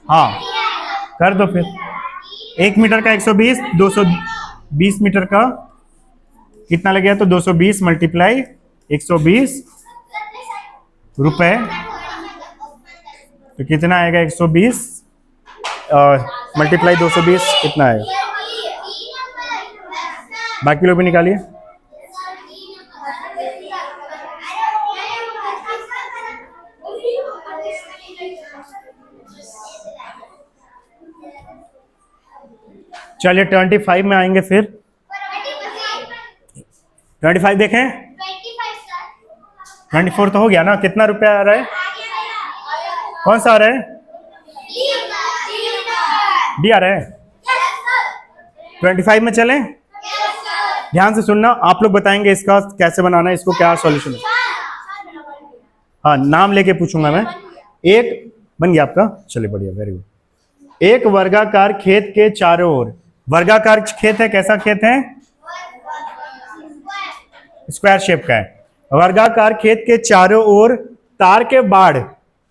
हाँ, कर दो फिर। 1 मीटर का 120, 220 मीटर का कितना लग गया? तो 220 मल्टीप्लाई 120 रुपए, तो कितना आएगा? 120 मल्टीप्लाई 220 कितना आएगा? बाकी लोग भी निकालिए। चलिए 25 में आएंगे फिर। 25 देखें। 24 तो हो गया ना? कितना रुपया आ रहा है? कौन सा आ रहा है? डी आ रहा है। 25 में चलें। ध्यान से सुनना, आप लोग बताएंगे इसका कैसे बनाना है, इसको क्या सॉल्यूशन है। हाँ, नाम लेके पूछूंगा मैं। एक बन गया आपका? चलिए बढ़िया, वेरी गुड। एक वर्गाकार खेत के चारों ओर, वर्गाकार खेत है, कैसा खेत है? स्क्वायर शेप का है। वर्गाकार खेत के चारों ओर तार के बाढ़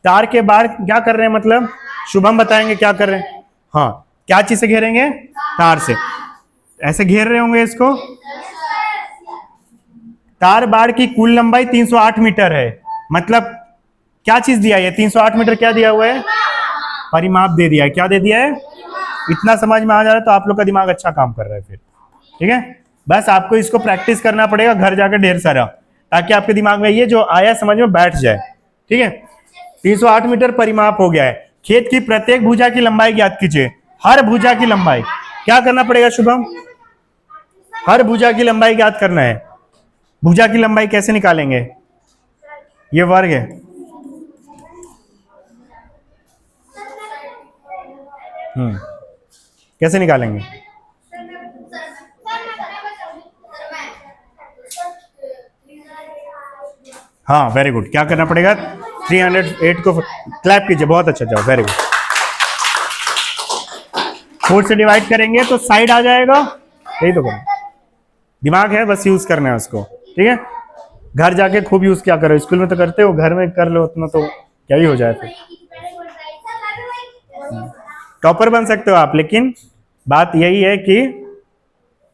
क्या कर रहे हैं? मतलब शुभम बताएंगे क्या कर रहे हैं। हाँ, क्या चीज से घेरेंगे? तार से। ऐसे घेर रहे होंगे इसको। तार बाढ़ की कुल लंबाई 308 मीटर है। मतलब क्या चीज दिया है? 308 मीटर क्या दिया हुआ है? परिमाप दे दिया है। क्या दे दिया है? इतना समझ में आ जा रहा है तो आप लोग का दिमाग अच्छा काम कर रहा है फिर, ठीक है? बस आपको इसको प्रैक्टिस करना पड़ेगा घर जाकर ढेर सारा, ताकि आपके दिमाग में ये जो आया समझ में बैठ जाए, ठीक है? 308 मीटर परिमाप हो गया है। खेत की प्रत्येक भुजा की लंबाई ज्ञात कीजिए। हर भुजा की लंबाई क्या करना पड़ेगा शुभम? हर भुजा की लंबाई ज्ञात करना है। भुजा की लंबाई कैसे निकालेंगे? ये वर्ग है। कैसे निकालेंगे? हाँ, वेरी गुड। क्या करना पड़ेगा? 308 को क्लैप कीजिए, बहुत अच्छा, जाओ, वेरी गुड। 4 से डिवाइड करेंगे तो साइड आ जाएगा। यही तो करें, दिमाग है, बस यूज करना है उसको, ठीक है? घर जाके खूब यूज क्या करो, स्कूल में तो करते हो, घर में कर लो उतना तो क्या ही हो जाए फिर। टॉपर बन सकते हो आप, लेकिन बात यही है कि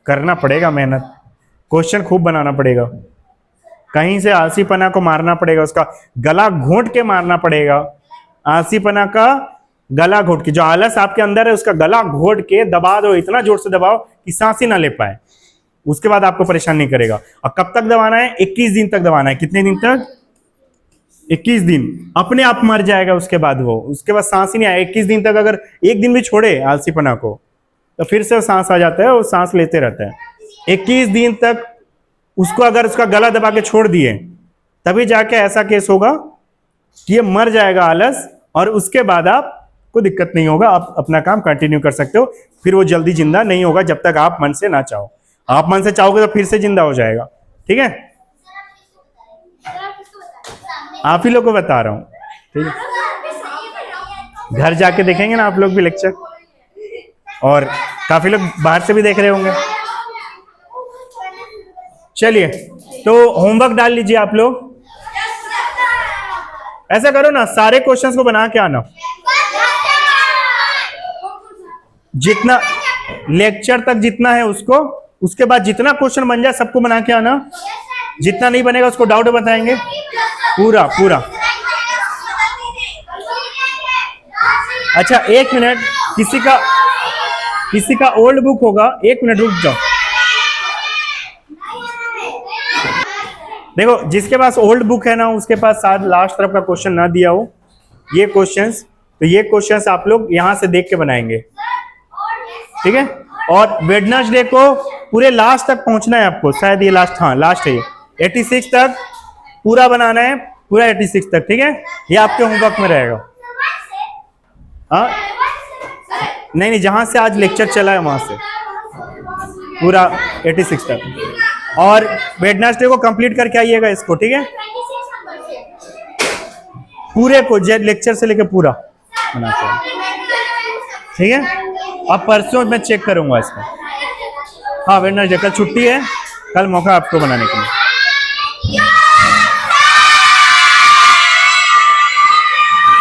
करना पड़ेगा मेहनत, क्वेश्चन खूब बनाना पड़ेगा, कहीं से आलसीपना को मारना पड़ेगा, उसका गला घोंट के मारना पड़ेगा। आलसीपना का गला घोट के, जो आलस आपके अंदर है उसका गला घोट के दबा दो, इतना जोर से दबाओ कि सांस ही ना ले पाए। उसके बाद आपको परेशान नहीं करेगा। और कब तक दबाना है? 21 दिन तक दबाना है। कितने दिन तक? 21 दिन। अपने आप मर जाएगा उसके बाद वो, उसके बाद सांस ही नहीं आए 21 दिन तक। अगर एक दिन भी छोड़े आलसीपना को तो फिर से सांस आ जाता है, वो सांस लेते रहता है 21 दिन तक। उसको अगर उसका गला दबा के छोड़ दिए तभी जाके ऐसा केस होगा कि ये मर जाएगा आलस, और उसके बाद आपको दिक्कत नहीं होगा, आप अपना काम कंटिन्यू कर सकते हो। फिर वो जल्दी जिंदा नहीं होगा जब तक आप मन से ना चाहो। आप मन से चाहोगे तो फिर से जिंदा हो जाएगा। ठीक है, आप ही लोग को बता रहा हूं। ठीक है, घर जाके देखेंगे ना आप लोग भी लेक्चर, और काफी लोग बाहर से भी देख रहे होंगे। चलिए, तो होमवर्क डाल लीजिए आप लोग। ऐसा करो ना, सारे क्वेश्चंस को बना के आना, जितना लेक्चर तक जितना है उसको, उसके बाद जितना क्वेश्चन बन जाए सबको बना के आना। जितना नहीं बनेगा उसको डाउट बताएंगे, पूरा पूरा। अच्छा, एक मिनट, किसी का ओल्ड बुक होगा, एक मिनट रुक जाओ। देखो, जिसके पास ओल्ड बुक है ना, उसके पास शायद लास्ट तरफ का क्वेश्चन ना दिया हो ये क्वेश्चंस, तो ये क्वेश्चंस आप लोग यहां से देख के बनाएंगे। ठीक है, और वेडनेसडे को पूरे लास्ट तक पहुंचना है आपको। शायद ये लास्ट, हाँ लास्ट है, 86 तक पूरा बनाना है, पूरा 86 तक। ठीक है, ये आपके होमवर्क में रहेगा। हाँ, नहीं, जहां से आज लेक्चर चला है वहां से पूरा 86 तक, और वेडनेसडे को कंप्लीट करके आइएगा इसको। ठीक है, पूरे को लेक्चर से लेकर पूरा बनाते हैं। ठीक है, अब परसों मैं चेक करूंगा इसको। हाँ, वेडनेसडे कल छुट्टी है, कल मौका आपको बनाने के लिए।